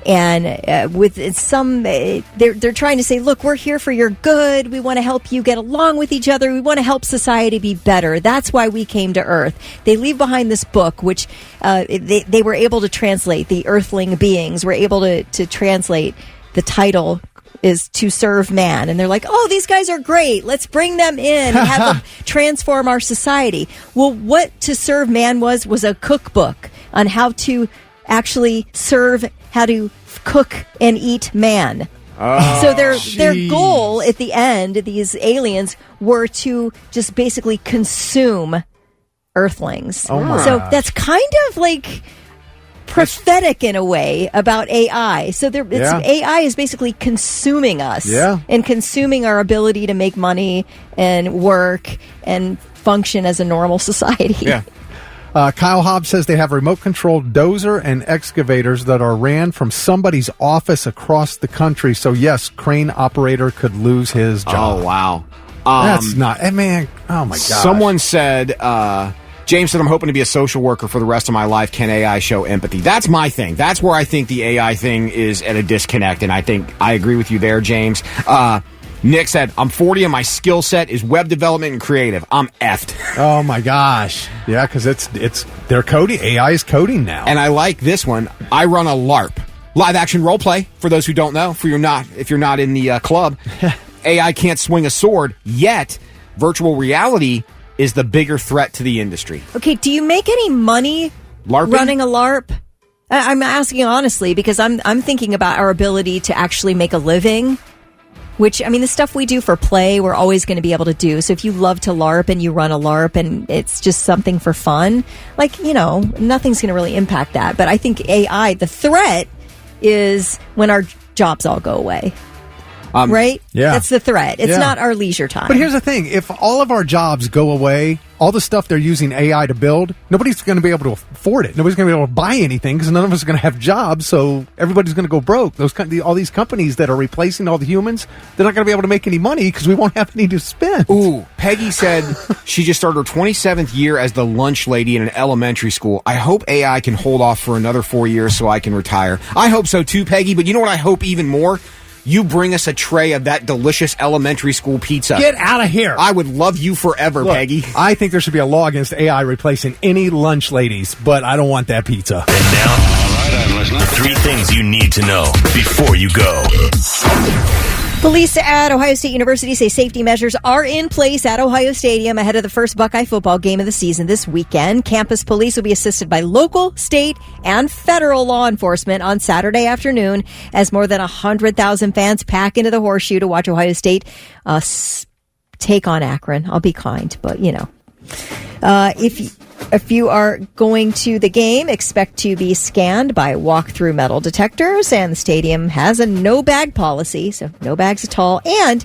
Speaker 3: And with some, they're trying to say, look, we're here for your good. We want to help you get along with each other. We want to help society be better. That's why we came to Earth. They leave behind this book, which they were able to translate. The Earthling beings were able to translate. The title is To Serve Man. And they're like, oh, these guys are great. Let's bring them in and have them transform our society. Well, what To Serve Man was a cookbook on how to actually how to cook and eat man. So their goal at the end, these aliens, were to just basically consume Earthlings. So that's kind of like prophetic in a way about AI. So AI is basically consuming us and consuming our ability to make money and work and function as a normal society.
Speaker 2: Yeah.
Speaker 4: Kyle Hobbs says they have remote-controlled dozer and excavators that are ran from somebody's office across the country. So, yes, crane operator could lose his job.
Speaker 2: Oh, wow.
Speaker 4: That's not... man, oh, my God.
Speaker 2: Someone said... James said, I'm hoping to be a social worker for the rest of my life. Can AI show empathy? That's my thing. That's where I think the AI thing is at a disconnect, and I think I agree with you there, James. Nick said, I'm 40 and my skill set is web development and creative. I'm effed.
Speaker 4: Oh, my gosh. Yeah, because they're coding. AI is coding now.
Speaker 2: And I like this one. I run a LARP. Live action role play, for those who don't know, if you're not in the club. AI can't swing a sword, yet virtual reality is the bigger threat to the industry.
Speaker 3: Okay, do you make any money running a LARP? I'm asking honestly because I'm thinking about our ability to actually make a living. Which, I mean, the stuff we do for play, we're always going to be able to do. So if you love to LARP and you run a LARP and it's just something for fun, nothing's going to really impact that. But I think AI, the threat is when our jobs all go away. right?
Speaker 4: Yeah.
Speaker 3: That's the threat. It's not our leisure time.
Speaker 4: But here's the thing. If all of our jobs go away, all the stuff they're using AI to build, nobody's going to be able to afford it. Nobody's going to be able to buy anything because none of us are going to have jobs, so everybody's going to go broke. All these companies that are replacing all the humans, they're not going to be able to make any money because we won't have any to spend.
Speaker 2: Ooh, Peggy said she just started her 27th year as the lunch lady in an elementary school. I hope AI can hold off for another 4 years so I can retire. I hope so too, Peggy, but you know what I hope even more? You bring us a tray of that delicious elementary school pizza.
Speaker 4: Get out of here.
Speaker 2: I would love you forever,
Speaker 4: Look,
Speaker 2: Peggy.
Speaker 4: I think there should be a law against AI replacing any lunch ladies, but I don't want that pizza.
Speaker 1: And now, 3 things you need to know before you go.
Speaker 3: Police at Ohio State University say safety measures are in place at Ohio Stadium ahead of the first Buckeye football game of the season this weekend. Campus police will be assisted by local, state, and federal law enforcement on Saturday afternoon as more than 100,000 fans pack into the Horseshoe to watch Ohio State take on Akron. I'll be kind, but you know. If you are going to the game, expect to be scanned by walk-through metal detectors, and the stadium has a no-bag policy, so no bags at all. And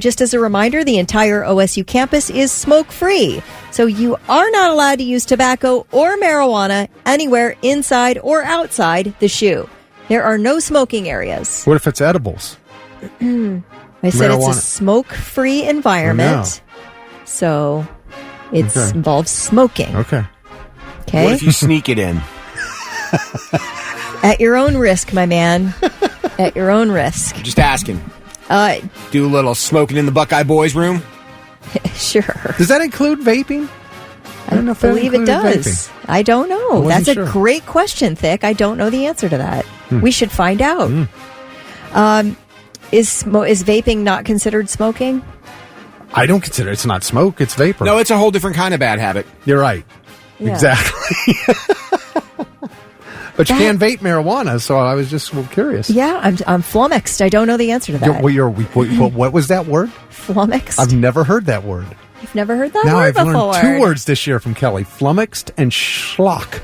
Speaker 3: just as a reminder, the entire OSU campus is smoke-free, so you are not allowed to use tobacco or marijuana anywhere inside or outside the shoe. There are no smoking areas.
Speaker 4: What if it's edibles?
Speaker 3: I said
Speaker 4: Marijuana.
Speaker 3: it's a smoke-free environment, so... It involves smoking.
Speaker 4: Okay.
Speaker 2: What if you sneak it in?
Speaker 3: At your own risk, my man. At your own risk.
Speaker 2: Just asking. Do a little smoking in the Buckeye boys' room?
Speaker 3: Sure.
Speaker 4: Does that include vaping?
Speaker 3: I don't know if believe it does.
Speaker 4: Vaping.
Speaker 3: I don't know. That's a
Speaker 4: sure.
Speaker 3: great question, Thick. I don't know the answer to that. We should find out. Is vaping not considered smoking?
Speaker 4: I don't consider it's not smoke, it's vapor.
Speaker 2: No, it's a whole different kind of bad habit.
Speaker 4: You're right.
Speaker 3: Yeah.
Speaker 4: Exactly. But you can vape marijuana, so I was just curious.
Speaker 3: Yeah, I'm flummoxed. I don't know the answer to that.
Speaker 4: What was that word?
Speaker 3: Flummoxed?
Speaker 4: I've never heard that word.
Speaker 3: You've never heard that
Speaker 4: now
Speaker 3: word
Speaker 4: I've
Speaker 3: before.
Speaker 4: learned 2 words this year from Kelly. Flummoxed and schlock.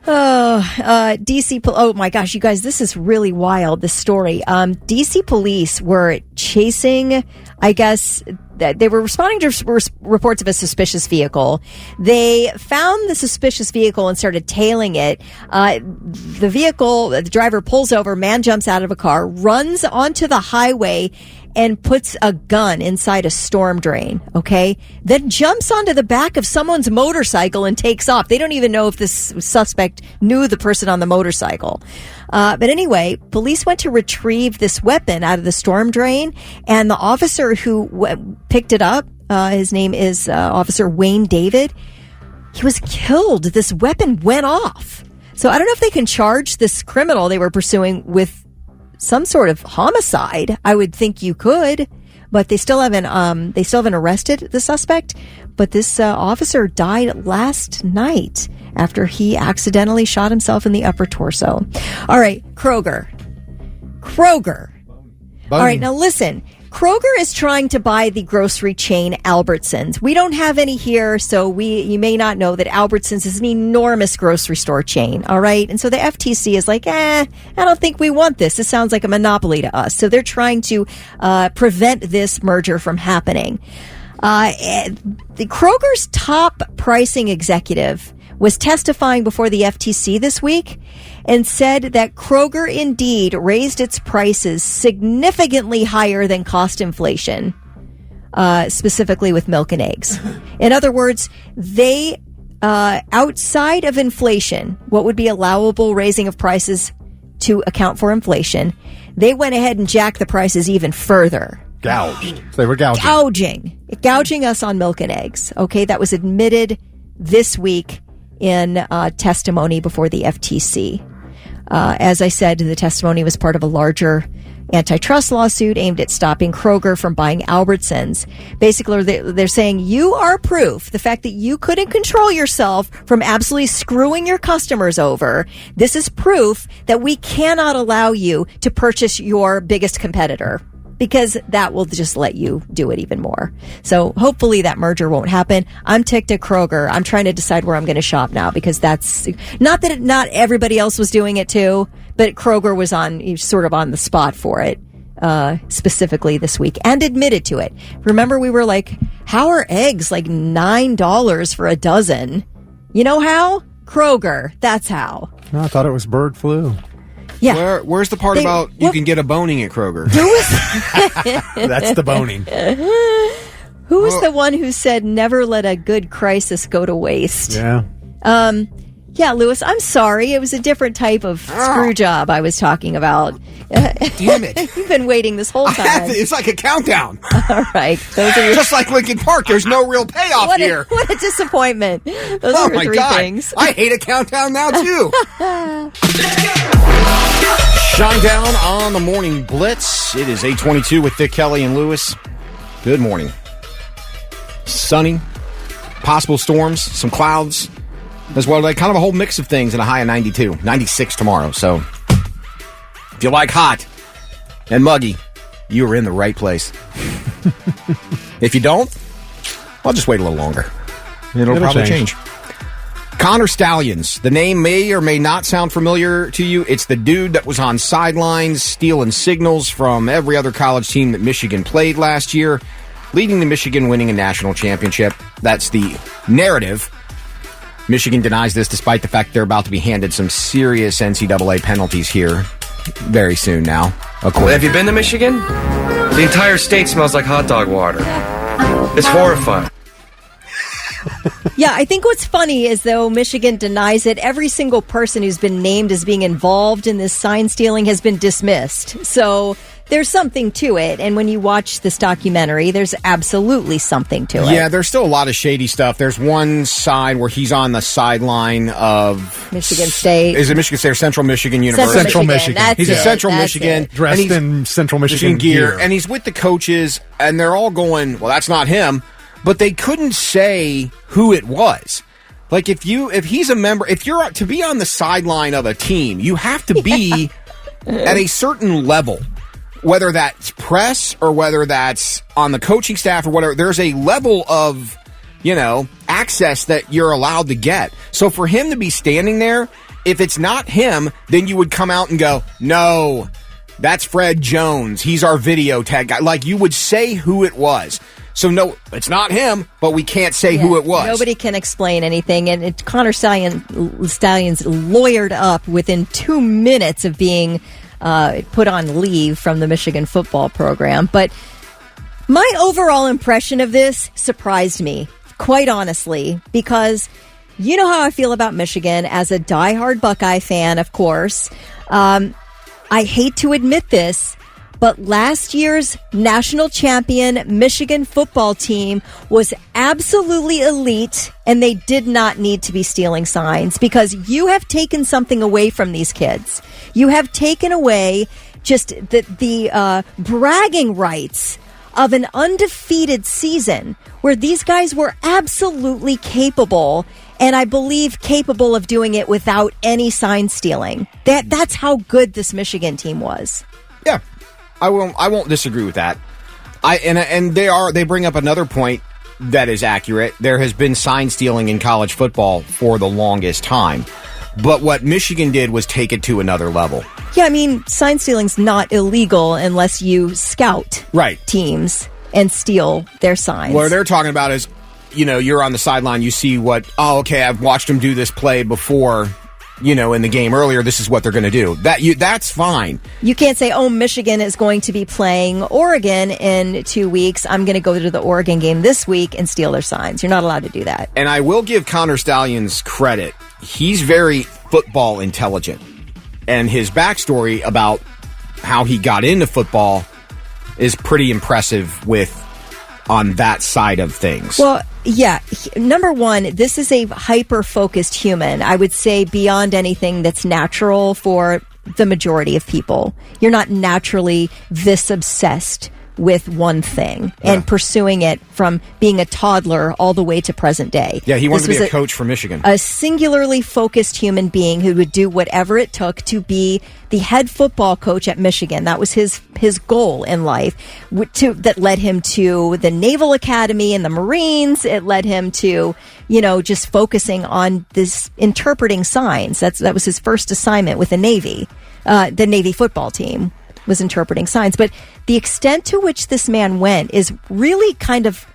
Speaker 3: DC. Oh my gosh, you guys, this is really wild. This story. DC police were chasing. I guess they were responding to reports of a suspicious vehicle. They found the suspicious vehicle and started tailing it. The vehicle, the driver pulls over. Man jumps out of a car, runs onto the highway, and puts a gun inside a storm drain, okay? Then jumps onto the back of someone's motorcycle and takes off. They don't even know if this suspect knew the person on the motorcycle. But anyway, police went to retrieve this weapon out of the storm drain, and the officer who picked it up, his name is Officer Wayne David, he was killed. This weapon went off. So I don't know if they can charge this criminal they were pursuing with some sort of homicide. I would think you could, but they still haven't arrested the suspect. But this officer died last night after he accidentally shot himself in the upper torso. All right, Kroger. All right, now listen. Kroger is trying to buy the grocery chain Albertsons. We don't have any here, so you may not know that Albertsons is an enormous grocery store chain, all right? And so the FTC is like, I don't think we want this. This sounds like a monopoly to us. So they're trying to prevent this merger from happening. The Kroger's top pricing executive was testifying before the FTC this week and said that Kroger indeed raised its prices significantly higher than cost inflation, specifically with milk and eggs. In other words, they, outside of inflation, what would be allowable raising of prices to account for inflation, they went ahead and jacked the prices even further.
Speaker 4: Gouged. They were gouging.
Speaker 3: Gouging us on milk and eggs. Okay, that was admitted this week in testimony before the FTC. As I said, the testimony was part of a larger antitrust lawsuit aimed at stopping Kroger from buying Albertsons. Basically, they're saying you are proof, the fact that you couldn't control yourself from absolutely screwing your customers over. This is proof that we cannot allow you to purchase your biggest competitor, because that will just let you do it even more. So hopefully that merger won't happen. I'm ticked at Kroger. I'm trying to decide where I'm going to shop now, because that's not that not everybody else was doing it too, But Kroger was sort of on the spot for it, specifically this week, and admitted to it. Remember, we were like, how are eggs like $9 for a dozen? You know how? Kroger. That's how.
Speaker 4: No, I thought it was bird flu.
Speaker 3: Yeah.
Speaker 2: Where's the part about you can get a boning at Kroger?
Speaker 4: That's the boning.
Speaker 3: Who was the one who said never let a good crisis go to waste?
Speaker 4: Yeah.
Speaker 3: Yeah, Lewis, I'm sorry. It was a different type of screw job I was talking about.
Speaker 2: Damn it.
Speaker 3: You've been waiting this whole time.
Speaker 2: It's like a countdown.
Speaker 3: All right. Those are
Speaker 2: Just like Linkin Park, there's no real payoff here.
Speaker 3: What a disappointment. Those
Speaker 2: Oh
Speaker 3: are
Speaker 2: my
Speaker 3: three
Speaker 2: God.
Speaker 3: things.
Speaker 2: I hate a countdown now, too. Shine down on the morning blitz. It is 8:22 with Thick Kelly and Lewis. Good morning. Sunny, possible storms, some clouds, as well. Like kind of a whole mix of things, and a high of 92, 96 tomorrow. So if you like hot and muggy, you are in the right place. If you don't, well, just wait a little longer. It'll probably change. Connor Stallions. The name may or may not sound familiar to you. It's the dude that was on sidelines stealing signals from every other college team that Michigan played last year, leading to Michigan winning a national championship. That's the narrative. Michigan denies this despite the fact they're about to be handed some serious NCAA penalties here very soon now.
Speaker 13: Have you been to Michigan? The entire state smells like hot dog water. It's horrifying.
Speaker 3: Yeah, I think what's funny is, though, Michigan denies it. Every single person who's been named as being involved in this sign stealing has been dismissed. So there's something to it. And when you watch this documentary, there's absolutely something to it.
Speaker 2: Yeah, there's still a lot of shady stuff. There's one side where he's on the sideline of
Speaker 3: Michigan State.
Speaker 2: Is it Michigan State or Central Michigan University?
Speaker 4: Central Michigan.
Speaker 2: He's at Central Michigan.
Speaker 4: Dressed
Speaker 2: and he's
Speaker 4: in Central Michigan gear.
Speaker 2: And he's with the coaches, and they're all going, well, that's not him. But they couldn't say who it was. Like, if he's a member, if you're to be on the sideline of a team, you have to be at a certain level. Whether that's press or whether that's on the coaching staff or whatever, there's a level of, access that you're allowed to get. So for him to be standing there, if it's not him, then you would come out and go, no, that's Fred Jones. He's our video tag guy. Like, you would say who it was. So, no, it's not him, but we can't say who it was.
Speaker 3: Nobody can explain anything. And Connor Stallions lawyered up within 2 minutes of being put on leave from the Michigan football program. But my overall impression of this surprised me, quite honestly, because you know how I feel about Michigan as a diehard Buckeye fan, of course. I hate to admit this, but last year's national champion Michigan football team was absolutely elite, and they did not need to be stealing signs, because you have taken something away from these kids. You have taken away just the bragging rights of an undefeated season where these guys were absolutely capable, and I believe capable of doing it without any sign stealing. That's how good this Michigan team was.
Speaker 2: Yeah. I won't disagree with that. They bring up another point that is accurate. There has been sign stealing in college football for the longest time. But what Michigan did was take it to another level.
Speaker 3: Yeah, I mean, sign stealing's not illegal unless you scout teams and steal their signs.
Speaker 2: What they're talking about is, you're on the sideline, you see I've watched them do this play before. In the game earlier, this is what they're going to do. That's fine.
Speaker 3: You can't say, Michigan is going to be playing Oregon in 2 weeks. I'm going to go to the Oregon game this week and steal their signs. You're not allowed to do that.
Speaker 2: And I will give Connor Stallions credit. He's very football intelligent. And his backstory about how he got into football is pretty impressive on that side of things.
Speaker 3: Well, yeah. Number one, this is a hyper-focused human. I would say beyond anything that's natural for the majority of people. You're not naturally this obsessed with one thing and pursuing it from being a toddler all the way to present day.
Speaker 2: Yeah, he wanted to be a coach for Michigan.
Speaker 3: A singularly focused human being who would do whatever it took to be the head football coach at Michigan. That was his goal in life. That led him to the Naval Academy and the Marines. It led him to, just focusing on this interpreting signs. That was his first assignment with the Navy. the Navy football team was interpreting signs. But the extent to which this man went is really kind of,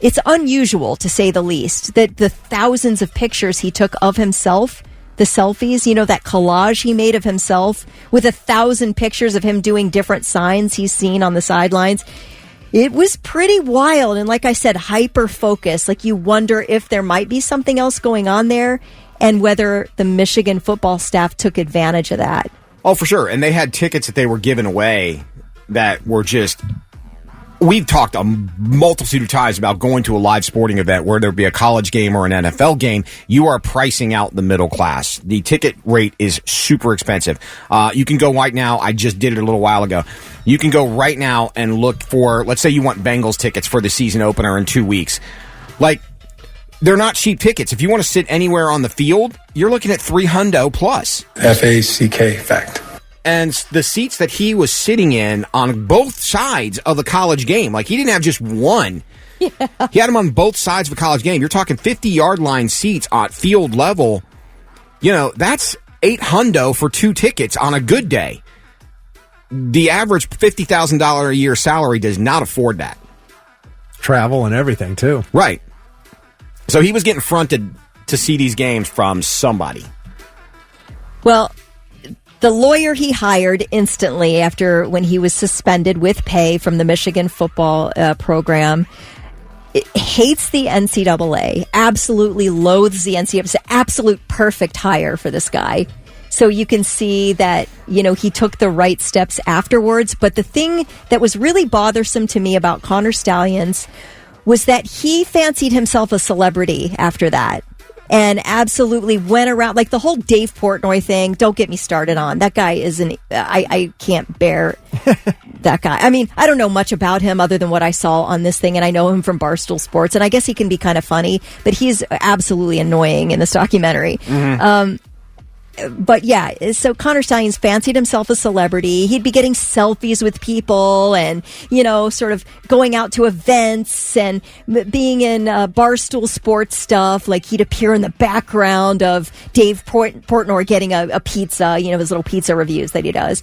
Speaker 3: it's unusual to say the least, that the thousands of pictures he took of himself, the selfies, that collage he made of himself with 1,000 pictures of him doing different signs he's seen on the sidelines. It was pretty wild. And like I said, hyper focused. Like you wonder if there might be something else going on there and whether the Michigan football staff took advantage of that.
Speaker 2: Oh, for sure. And they had tickets that they were giving away that were just... We've talked a multitude of times about going to a live sporting event, where there be a college game or an NFL game. You are pricing out the middle class. The ticket rate is super expensive. You can go right now. I just did it a little while ago. You can go right now and look for, let's say you want Bengals tickets for the season opener in 2 weeks. Like, they're not cheap tickets. If you want to sit anywhere on the field, you're looking at $300 plus.
Speaker 14: FACK fact.
Speaker 2: And the seats that he was sitting in on both sides of the college game, like he didn't have just one. Yeah. He had them on both sides of a college game. You're talking 50-yard line seats at field level. That's $800 for 2 tickets on a good day. The average $50,000 a year salary does not afford that.
Speaker 4: Travel and everything, too.
Speaker 2: Right. So he was getting fronted to see these games from somebody.
Speaker 3: Well, the lawyer he hired instantly after when he was suspended with pay from the Michigan football program hates the NCAA, absolutely loathes the NCAA. It's an absolute perfect hire for this guy. So you can see that, he took the right steps afterwards. But the thing that was really bothersome to me about Connor Stalions was that he fancied himself a celebrity after that. And absolutely went around, like the whole Dave Portnoy thing. Don't get me started on. That guy isn't, I can't bear that guy. I mean, I don't know much about him other than what I saw on this thing, and I know him from Barstool Sports, and I guess he can be kind of funny, but he's absolutely annoying in this documentary. Mm-hmm. But yeah, so Connor Stalions fancied himself a celebrity. He'd be getting selfies with people and, sort of going out to events and being in Barstool Sports stuff. Like he'd appear in the background of Dave Portnoy getting a pizza, his little pizza reviews that he does.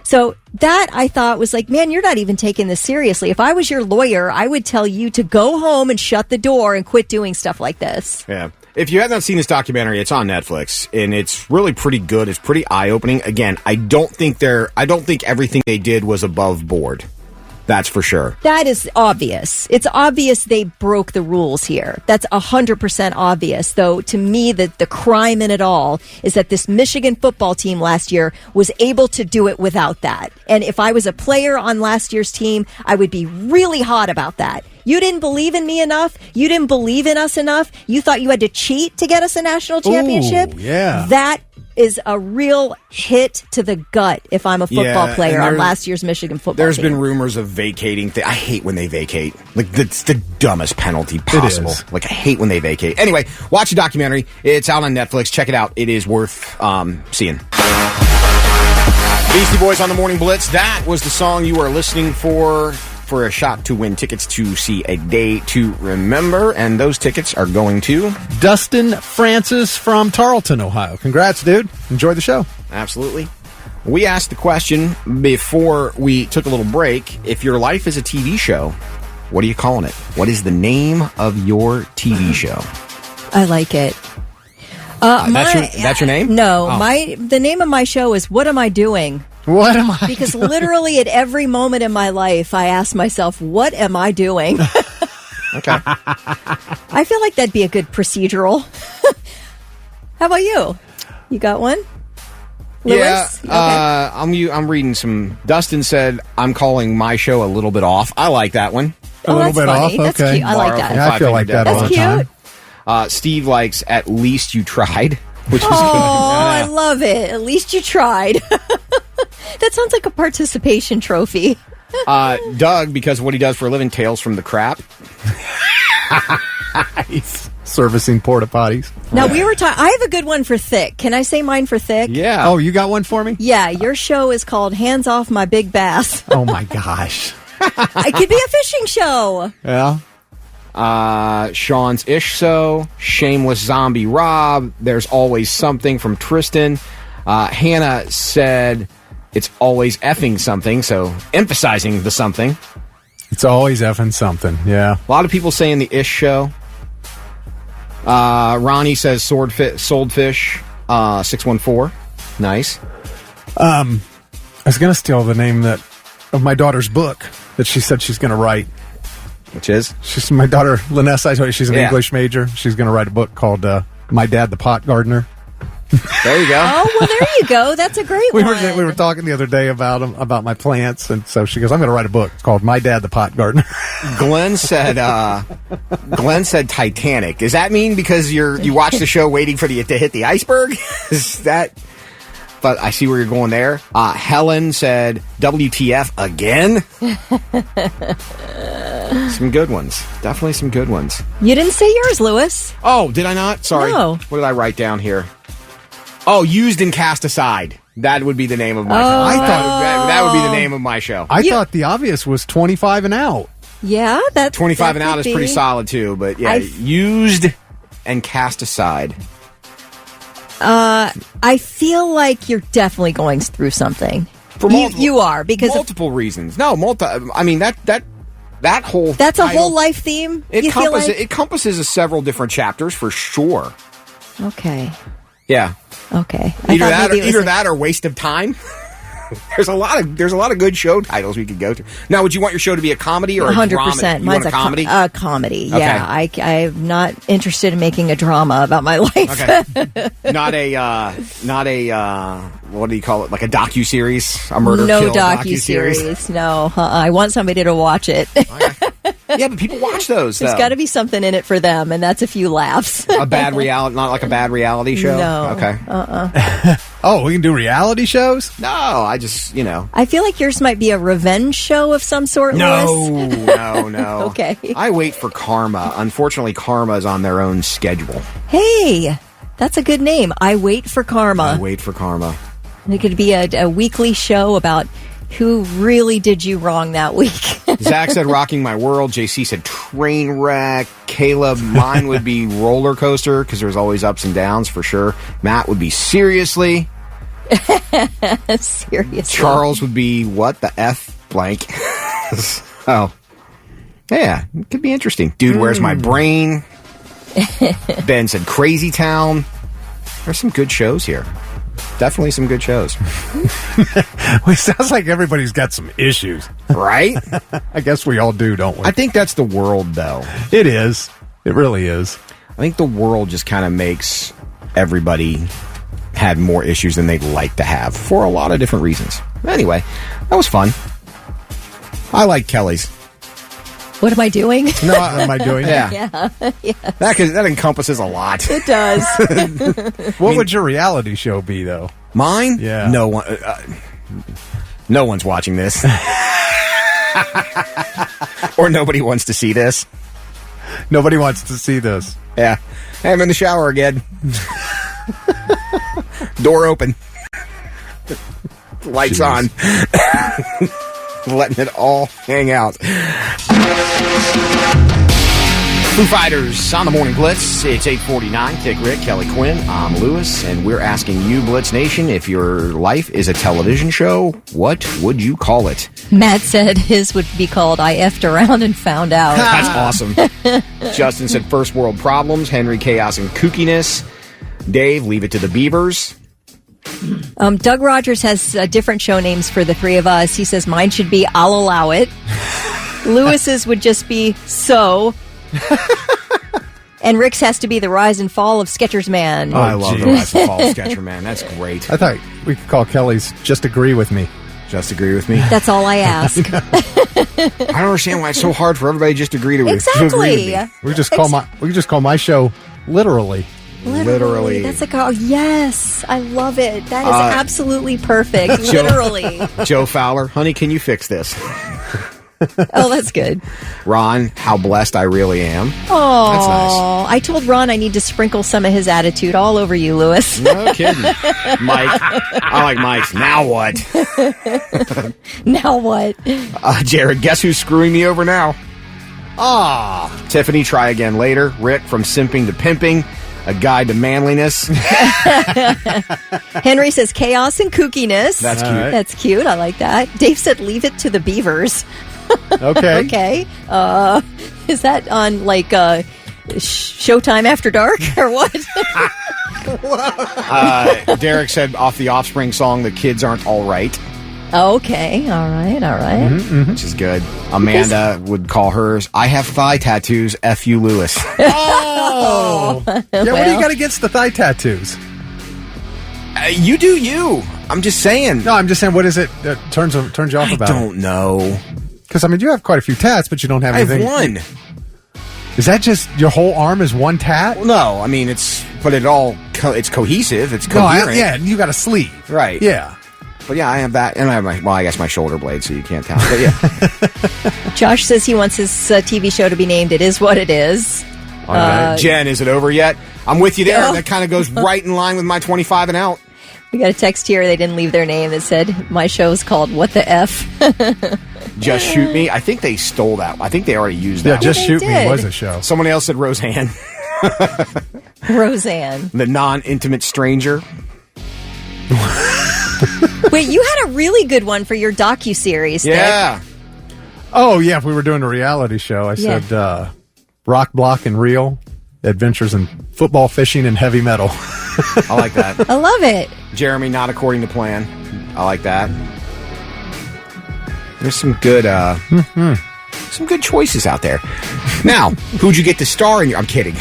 Speaker 3: So that I thought was like, man, you're not even taking this seriously. If I was your lawyer, I would tell you to go home and shut the door and quit doing stuff like this.
Speaker 2: Yeah. If you have not seen this documentary, it's on Netflix, and it's really pretty good. It's pretty eye-opening. Again, I don't think everything they did was above board. That's for sure.
Speaker 3: That is obvious. It's obvious they broke the rules here. That's 100% obvious. Though, to me, the crime in it all is that this Michigan football team last year was able to do it without that. And if I was a player on last year's team, I would be really hot about that. You didn't believe in me enough. You didn't believe in us enough. You thought you had to cheat to get us a national championship.
Speaker 4: Ooh, yeah.
Speaker 3: That is a real hit to the gut if I'm a football player on last year's Michigan football team.
Speaker 2: There's been rumors of vacating. I hate when they vacate. Like, that's the dumbest penalty possible. Like, I hate when they vacate. Anyway, watch the documentary. It's out on Netflix. Check it out. It is worth seeing. Beastie Boys on the Morning Blitz. That was the song you were listening for a shot to win tickets to see A Day to Remember, and those tickets are going to
Speaker 4: Dustin Francis from Tarleton, Ohio. Congrats, dude. Enjoy the show.
Speaker 2: Absolutely. We asked the question before we took a little break, if your life is a TV show, what are you calling it? What is the name of your TV show?
Speaker 3: I like it.
Speaker 2: That's your name?
Speaker 3: No, the name of my show is What Am I Doing?
Speaker 4: What am I
Speaker 3: Because
Speaker 4: doing?
Speaker 3: literally at every moment in my life, I ask myself, what am I doing?
Speaker 2: Okay.
Speaker 3: I feel like that'd be a good procedural. How about you? You got one? Lewis?
Speaker 2: Yeah.
Speaker 3: Okay.
Speaker 2: I'm reading some. Dustin said, I'm calling my show a little bit off. I like that one.
Speaker 4: A little bit
Speaker 3: funny.
Speaker 4: off?
Speaker 3: That's
Speaker 4: Okay.
Speaker 3: cute. I like that.
Speaker 4: Yeah, I feel like that all
Speaker 3: That's
Speaker 4: the
Speaker 3: cute.
Speaker 4: time.
Speaker 2: Steve likes At Least You Tried, which is good.
Speaker 3: I love it. At least you tried. That sounds like a participation trophy.
Speaker 2: Doug, because of what he does for a living, Tales from the Crap.
Speaker 4: He's servicing porta potties.
Speaker 3: Now, we were talking. I have a good one for Thick. Can I say mine for Thick?
Speaker 2: Yeah.
Speaker 4: Oh, you got one for me?
Speaker 3: Yeah, your show is called Hands Off My Big Bass.
Speaker 4: Oh, my gosh.
Speaker 3: It could be a fishing show.
Speaker 4: Yeah.
Speaker 2: Sean's Ish So, Shameless Zombie Rob, There's Always Something from Tristan. Hannah said it's always effing something, so emphasizing the something.
Speaker 4: It's always effing something, yeah.
Speaker 2: A lot of people saying the ish show. Ronnie says sold fish 614. Nice.
Speaker 4: I was going to steal the name of my daughter's book that she said she's going to write.
Speaker 2: Which is?
Speaker 4: She's my daughter, Linessa. I told you she's an English major. She's going to write a book called My Dad, the Pot Gardener.
Speaker 2: There you go.
Speaker 3: Oh, well, there you go. That's a great one.
Speaker 4: We were talking the other day about my plants, and so she goes, "I'm going to write a book. It's called My Dad, the Pot Gardener."
Speaker 2: Glenn said Titanic. Does that mean because you watch the show waiting for to hit the iceberg? Is that? But I see where you're going there. Helen said WTF again. Some good ones. Definitely some good ones.
Speaker 3: You didn't say yours, Lewis.
Speaker 2: Oh, did I not? Sorry.
Speaker 3: No.
Speaker 2: What did I write down here? Oh, used and cast aside. That would be the name of my show.
Speaker 4: I thought
Speaker 2: that would be the name of my show.
Speaker 4: I thought the obvious was 25 and out.
Speaker 3: Yeah, that's
Speaker 2: 25 and out is pretty solid too, but yeah, used and cast aside.
Speaker 3: I feel like you're definitely going through something. You are because
Speaker 2: multiple reasons. No, I mean that whole
Speaker 3: that's a
Speaker 2: title,
Speaker 3: whole life theme.
Speaker 2: It encompasses several different chapters for sure.
Speaker 3: Okay.
Speaker 2: Yeah.
Speaker 3: Okay.
Speaker 2: Either that or waste of time. There's a lot of good show titles we could go to. Now, would you want your show to be a comedy or a
Speaker 3: 100%.
Speaker 2: drama? You
Speaker 3: Mine's
Speaker 2: want a comedy?
Speaker 3: A comedy.
Speaker 2: Okay.
Speaker 3: Yeah. I'm not interested in making a drama about my life.
Speaker 2: Okay. Not a what do you call it? Like a docu-series? A murder
Speaker 3: no
Speaker 2: kill
Speaker 3: docu-series. No. I want somebody to watch it.
Speaker 2: Yeah, but people watch those.
Speaker 3: There's got to be something in it for them, and that's a few laughs.
Speaker 2: Not like a bad reality show.
Speaker 3: No.
Speaker 2: Okay.
Speaker 4: Oh, we can do reality shows?
Speaker 2: No, I just
Speaker 3: I feel like yours might be a revenge show of some sort. Lewis.
Speaker 2: No.
Speaker 3: Okay.
Speaker 2: I wait for Karma. Unfortunately, Karma is on their own schedule.
Speaker 3: Hey, that's a good name. I Wait for Karma.
Speaker 2: I Wait for Karma.
Speaker 3: And it could be a weekly show about who really did you wrong that week.
Speaker 2: Zach said Rocking My World. JC said Train Wreck. Caleb, mine would be Roller Coaster because there's always ups and downs for sure. Matt would be Seriously.
Speaker 3: Seriously.
Speaker 2: Charles would be what? The F blank. Oh. Yeah, it could be interesting. Dude, Where's My Brain? Ben said Crazy Town. There's some good shows here. Definitely some good shows.
Speaker 4: Well, it sounds like everybody's got some issues.
Speaker 2: Right?
Speaker 4: I guess we all do, don't we?
Speaker 2: I think that's the world, though.
Speaker 4: It is. It really is.
Speaker 2: I think the world just kind of makes everybody have more issues than they'd like to have for a lot of different reasons. Anyway, that was fun. I like Kelly's.
Speaker 3: What am I doing?
Speaker 4: No, am I doing?
Speaker 3: Yeah.
Speaker 2: That encompasses a lot.
Speaker 3: It does.
Speaker 4: What would your reality show be, though?
Speaker 2: Mine?
Speaker 4: Yeah.
Speaker 2: No one. No one's watching this, or nobody wants to see this.
Speaker 4: Nobody wants to see this.
Speaker 2: Yeah. Hey, I'm in the shower again. Door open. Lights on. Letting it all hang out. Foo Fighters on the Morning Blitz. It's 8:49. Kick Rick, Kelly Quinn. I'm Lewis, and we're asking you, Blitz Nation, if your life is a television show, what would you call it?
Speaker 3: Matt said his would be called I Effed Around and Found Out.
Speaker 2: That's awesome. Justin said First World Problems. Henry, Chaos and Kookiness. Dave, Leave It to the Beavers.
Speaker 3: Doug Rogers has different show names for the three of us. He says mine should be I'll Allow It. Lewis's would just be So. And Rick's has to be The Rise and Fall of Skechers Man.
Speaker 2: Oh, I love The Rise and Fall of Skechers Man. That's great.
Speaker 4: I thought we could call Kelly's Just Agree With Me.
Speaker 2: Just agree with me.
Speaker 3: That's all I ask.
Speaker 2: I don't understand why it's so hard for everybody to just agree to
Speaker 3: Exactly.
Speaker 2: to agree with me.
Speaker 4: We just call my show Literally.
Speaker 2: Literally.
Speaker 3: That's yes, I love it. That is absolutely perfect. Literally.
Speaker 2: Joe Fowler, honey, can you fix this?
Speaker 3: Oh, that's good.
Speaker 2: Ron, how blessed I really am.
Speaker 3: Oh,
Speaker 2: that's nice.
Speaker 3: I told Ron I need to sprinkle some of his attitude all over you, Lewis.
Speaker 2: No kidding. Mike, I like Mike's. Now what?
Speaker 3: Now what?
Speaker 2: Jared, guess who's screwing me over now? Tiffany, try again later. Rick, from simping to pimping. A guide to manliness.
Speaker 3: Henry says chaos and kookiness.
Speaker 2: That's cute.
Speaker 4: All right.
Speaker 3: That's cute. I like that. Dave said leave it to the beavers.
Speaker 4: Okay.
Speaker 3: Okay. Is that on like Showtime After Dark or what?
Speaker 2: Derek said off the Offspring song, "The kids aren't all right,"
Speaker 3: Okay. All right.
Speaker 2: which is good. Amanda would call hers, "I have thigh tattoos. F you, Lewis."
Speaker 4: Oh. Yeah, what do you got against the thigh tattoos?
Speaker 2: You do you. I'm just saying.
Speaker 4: No, I'm just saying, what is it that turns you off about it?
Speaker 2: I don't know.
Speaker 4: Because, I mean, you have quite a few tats, but you don't have
Speaker 2: I have
Speaker 4: anything.
Speaker 2: one.
Speaker 4: Is that just your whole arm is one tat?
Speaker 2: Well, no, I mean, it's it's cohesive. It's
Speaker 4: No,
Speaker 2: coherent.
Speaker 4: yeah, you got a sleeve.
Speaker 2: Right.
Speaker 4: Yeah.
Speaker 2: But yeah, I have that. And I have I guess my shoulder blade, so you can't tell. But yeah.
Speaker 3: Josh says he wants his TV show to be named It Is What It Is.
Speaker 2: Jen, is it over yet? I'm with you there.
Speaker 3: No.
Speaker 2: That kind of goes right in line with my 25 and out.
Speaker 3: We got a text here. They didn't leave their name that said, my show's called What the F?
Speaker 2: Just Shoot Me. I think they stole that. I think they already used that.
Speaker 4: Yeah, Just
Speaker 3: they
Speaker 4: Shoot Me
Speaker 3: did.
Speaker 4: was a show.
Speaker 2: Someone else said Roseanne.
Speaker 3: Roseanne.
Speaker 2: The non-intimate stranger.
Speaker 3: Wait, you had a really good one for your docuseries.
Speaker 2: Yeah.
Speaker 4: Oh, yeah, if we were doing a reality show, I
Speaker 3: Yeah.
Speaker 4: said rock, block, and reel, adventures in football, fishing, and heavy metal.
Speaker 2: I like that.
Speaker 3: I love it.
Speaker 2: Jeremy, not according to plan. I like that. There's some good choices out there. Now, who'd you get to star in your... I'm kidding.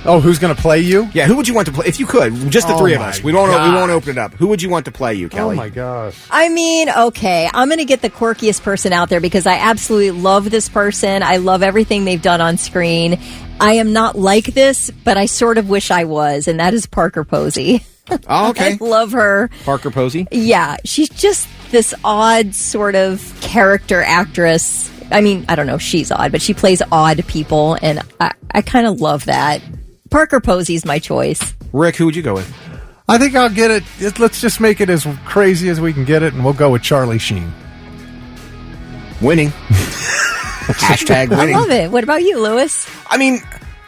Speaker 4: Oh, who's going to play you?
Speaker 2: Yeah, who would you want to play? If you could, just the
Speaker 4: Oh
Speaker 2: three of
Speaker 4: my
Speaker 2: us. We won't
Speaker 4: God.
Speaker 2: open it up. Who would you want to play you, Kelly?
Speaker 4: Oh, my gosh.
Speaker 3: I mean, okay, I'm going to get the quirkiest person out there because I absolutely love this person. I love everything they've done on screen. I am not like this, but I sort of wish I was, and that is Parker Posey.
Speaker 2: Oh, okay.
Speaker 3: I love her.
Speaker 2: Parker Posey?
Speaker 3: Yeah, she's just this odd sort of character actress. I mean, I don't know if she's odd, but she plays odd people, and I kind of love that. Parker Posey's my choice.
Speaker 2: Rick, who would you go with?
Speaker 4: I think I'll get it. Let's just make it as crazy as we can get it, and we'll go with Charlie Sheen.
Speaker 2: Winning. Hashtag winning.
Speaker 3: I love it. What about you, Lewis?
Speaker 2: I mean,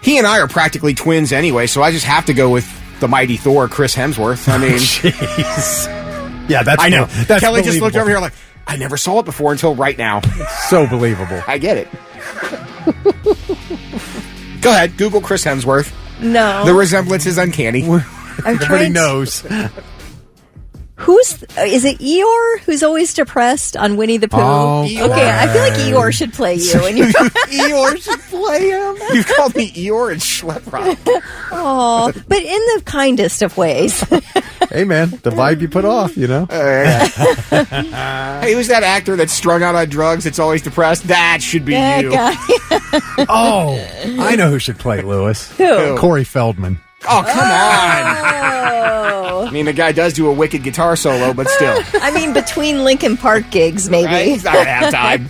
Speaker 2: he and I are practically twins anyway, so I just have to go with the mighty Thor, Chris Hemsworth. I mean,
Speaker 4: Jeez. Yeah, that's
Speaker 2: I know.
Speaker 4: That's
Speaker 2: Kelly just looked
Speaker 4: believable.
Speaker 2: over here like, I never saw it before until right now.
Speaker 4: So believable.
Speaker 2: I get it. Go ahead, Google Chris Hemsworth.
Speaker 3: No.
Speaker 2: The resemblance is uncanny.
Speaker 3: I'm
Speaker 4: Everybody
Speaker 3: trying to-
Speaker 4: knows.
Speaker 3: Is it Eeyore who's always depressed on Winnie the Pooh?
Speaker 4: Oh,
Speaker 3: okay, I feel like Eeyore should play you. And you're
Speaker 2: Eeyore should play him. You've called me Eeyore and Schleprop.
Speaker 3: oh, but in the kindest of ways.
Speaker 4: Hey, man, the vibe you put off, you know?
Speaker 2: Hey, who's that actor that's strung out on drugs that's always depressed? That should be
Speaker 3: That
Speaker 2: you.
Speaker 3: guy.
Speaker 4: Oh, I know who should play Lewis.
Speaker 3: Who?
Speaker 4: Corey Feldman.
Speaker 2: Oh, come on.
Speaker 3: Oh.
Speaker 2: I mean, the guy does do a wicked guitar solo, but still.
Speaker 3: I mean, between Linkin Park gigs, maybe.
Speaker 2: Right? He's not going to have time.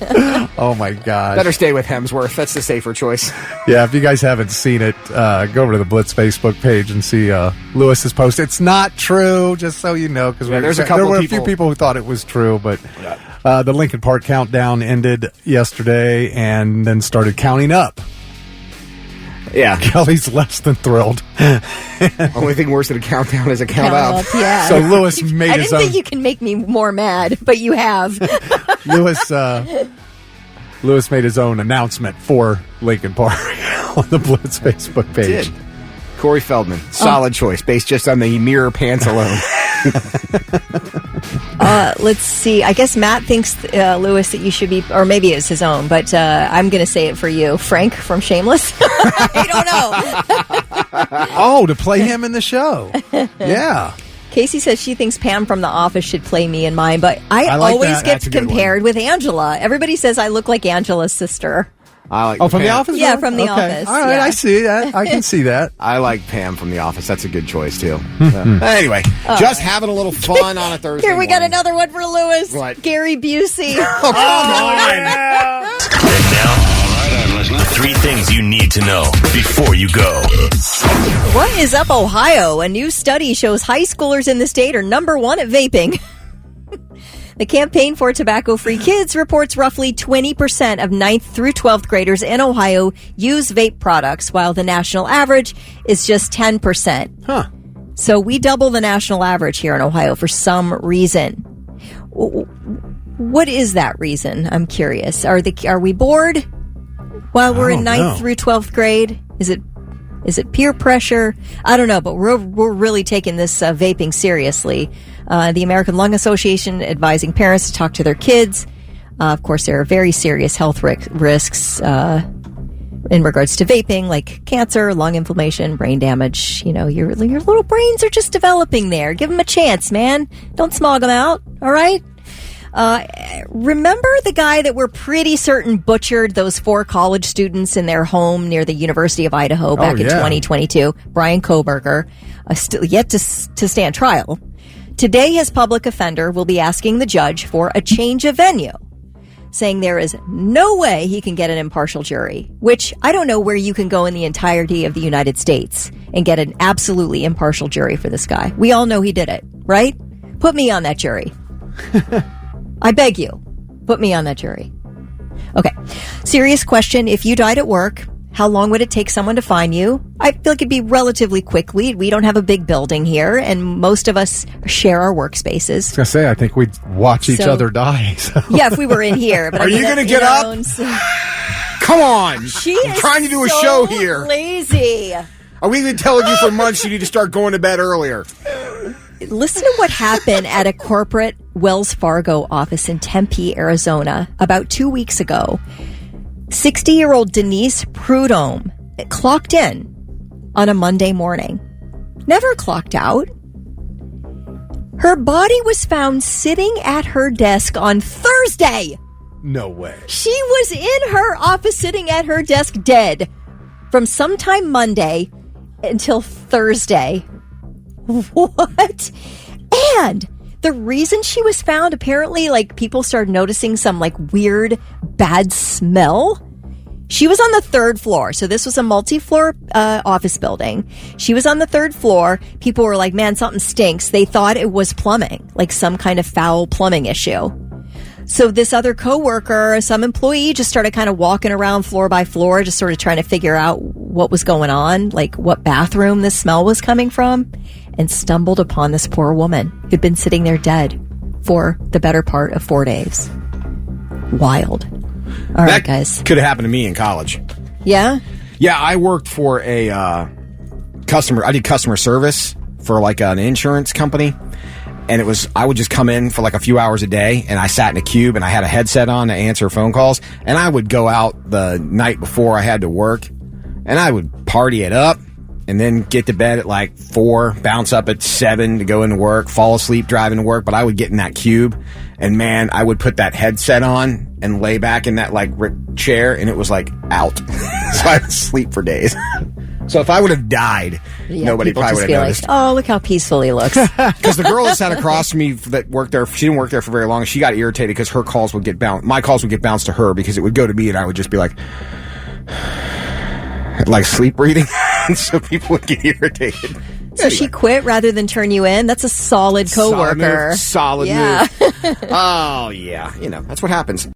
Speaker 4: Oh, my God.
Speaker 2: Better stay with Hemsworth. That's the safer choice.
Speaker 4: Yeah, if you guys haven't seen it, go over to the Blitz Facebook page and see Lewis's post. It's not true, just so you know, because
Speaker 2: Yeah, there's a couple
Speaker 4: there were a
Speaker 2: people-
Speaker 4: few people who thought it was true, but the Linkin Park countdown ended yesterday and then started counting up.
Speaker 2: Yeah.
Speaker 4: Kelly's less than thrilled.
Speaker 2: Only thing worse than a countdown is a count up.
Speaker 3: Yeah.
Speaker 4: So Lewis made
Speaker 3: I
Speaker 4: his
Speaker 3: didn't
Speaker 4: own.
Speaker 3: think you can make me more mad, but you have.
Speaker 4: Lewis made his own announcement for Linkin Park on the Blitz Facebook page.
Speaker 2: Did. Corey Feldman. Solid choice, based just on the mirror pants alone.
Speaker 3: Let's see. I guess Matt thinks, Lewis, that you should be, or maybe it's his own, but I'm going to say it for you. Frank from Shameless. I don't know.
Speaker 4: Oh, to play him in the show. Yeah.
Speaker 3: Casey says she thinks Pam from The Office should play me and mine, but I
Speaker 4: like
Speaker 3: always
Speaker 4: that.
Speaker 3: get
Speaker 2: That's a good
Speaker 3: compared with Angela. Everybody says I look like Angela's sister.
Speaker 2: I like
Speaker 4: Oh, from The
Speaker 2: Pam.
Speaker 4: Office?
Speaker 3: Yeah, from The
Speaker 4: Okay.
Speaker 3: Office,
Speaker 4: All right,
Speaker 3: yeah.
Speaker 4: I see that. I can see that.
Speaker 2: I like Pam from The Office. That's a good choice, too. Anyway, just having a little fun on a Thursday
Speaker 3: Here we got
Speaker 2: morning.
Speaker 3: another one for Lewis.
Speaker 2: What?
Speaker 3: Gary Busey.
Speaker 2: Oh, come on.
Speaker 1: And now, all right, I'm listening. 3 things you need to know before you go.
Speaker 3: What is up, Ohio? A new study shows high schoolers in the state are number 1 at vaping. The Campaign for Tobacco-Free Kids reports roughly 20% of 9th through 12th graders in Ohio use vape products, while the national average is just 10%.
Speaker 2: Huh.
Speaker 3: So we double the national average here in Ohio for some reason. What is that reason? I'm curious. Are we bored while we're in 9th through 12th grade? Is it peer pressure? I don't know, but we're really taking this vaping seriously. The American Lung Association advising parents to talk to their kids. Of course, there are very serious health risks in regards to vaping, like cancer, lung inflammation, brain damage. You know, your little brains are just developing there. Give them a chance, man. Don't smog them out, all right? Remember the guy that we're pretty certain butchered those 4 college students in their home near the University of Idaho back in 2022? Brian Koberger, still yet to stand trial. Today, his public offender will be asking the judge for a change of venue, saying there is no way he can get an impartial jury, which I don't know where you can go in the entirety of the United States and get an absolutely impartial jury for this guy. We all know he did it, right? Put me on that jury. I beg you, put me on that jury. Okay. Serious question. If you died at work, how long would it take someone to find you? I feel like it'd be relatively quickly. We don't have a big building here, and most of us share our workspaces.
Speaker 4: I was going to say, I think we'd watch each other die. So.
Speaker 3: Yeah, if we were in here. But
Speaker 2: Are you going to get up? Come on. I'm trying to do a show here.
Speaker 3: Lazy.
Speaker 2: Are we even telling you for months you need to start going to bed earlier?
Speaker 3: Listen to what happened at a corporate Wells Fargo office in Tempe, Arizona, about 2 weeks ago. 60-year-old Denise Prudhomme clocked in on a Monday morning. Never clocked out. Her body was found sitting at her desk on Thursday.
Speaker 4: No way.
Speaker 3: She was in her office sitting at her desk dead from sometime Monday until Thursday. What? And the reason she was found, apparently, like, people started noticing some, like, weird, bad smell. She was on the 3rd floor. So this was a multi-floor office building. She was on the 3rd floor. People were like, man, something stinks. They thought it was plumbing, like some kind of foul plumbing issue. So this other coworker, some employee, just started kind of walking around floor by floor, just sort of trying to figure out what was going on, like what bathroom this smell was coming from, and stumbled upon this poor woman who'd been sitting there dead for the better part of 4 days. Wild. All right, guys.
Speaker 2: Could have happened to me in college.
Speaker 3: Yeah?
Speaker 2: Yeah, I worked for a I did customer service for like an insurance company. And I would just come in for like a few hours a day, and I sat in a cube and I had a headset on to answer phone calls. And I would go out the night before I had to work, and I would party it up and then get to bed at like 4, bounce up at 7 to go into work, fall asleep driving to work. But I would get in that cube, and man, I would put that headset on and lay back in that like chair, and it was like out. So I would sleep for days. So if I would have died, nobody probably would have noticed.
Speaker 3: Like, oh, look how peaceful he looks.
Speaker 2: Because the girl that sat across from me that worked there, she didn't work there for very long. She got irritated because her calls would get bounced. My calls would get bounced to her because it would go to me, and I would just be like sleep breathing. And so people would get irritated.
Speaker 3: So she quit rather than turn you in? That's a solid coworker.
Speaker 2: Solid move.
Speaker 3: Yeah.
Speaker 2: Oh, yeah. You know, that's what happens.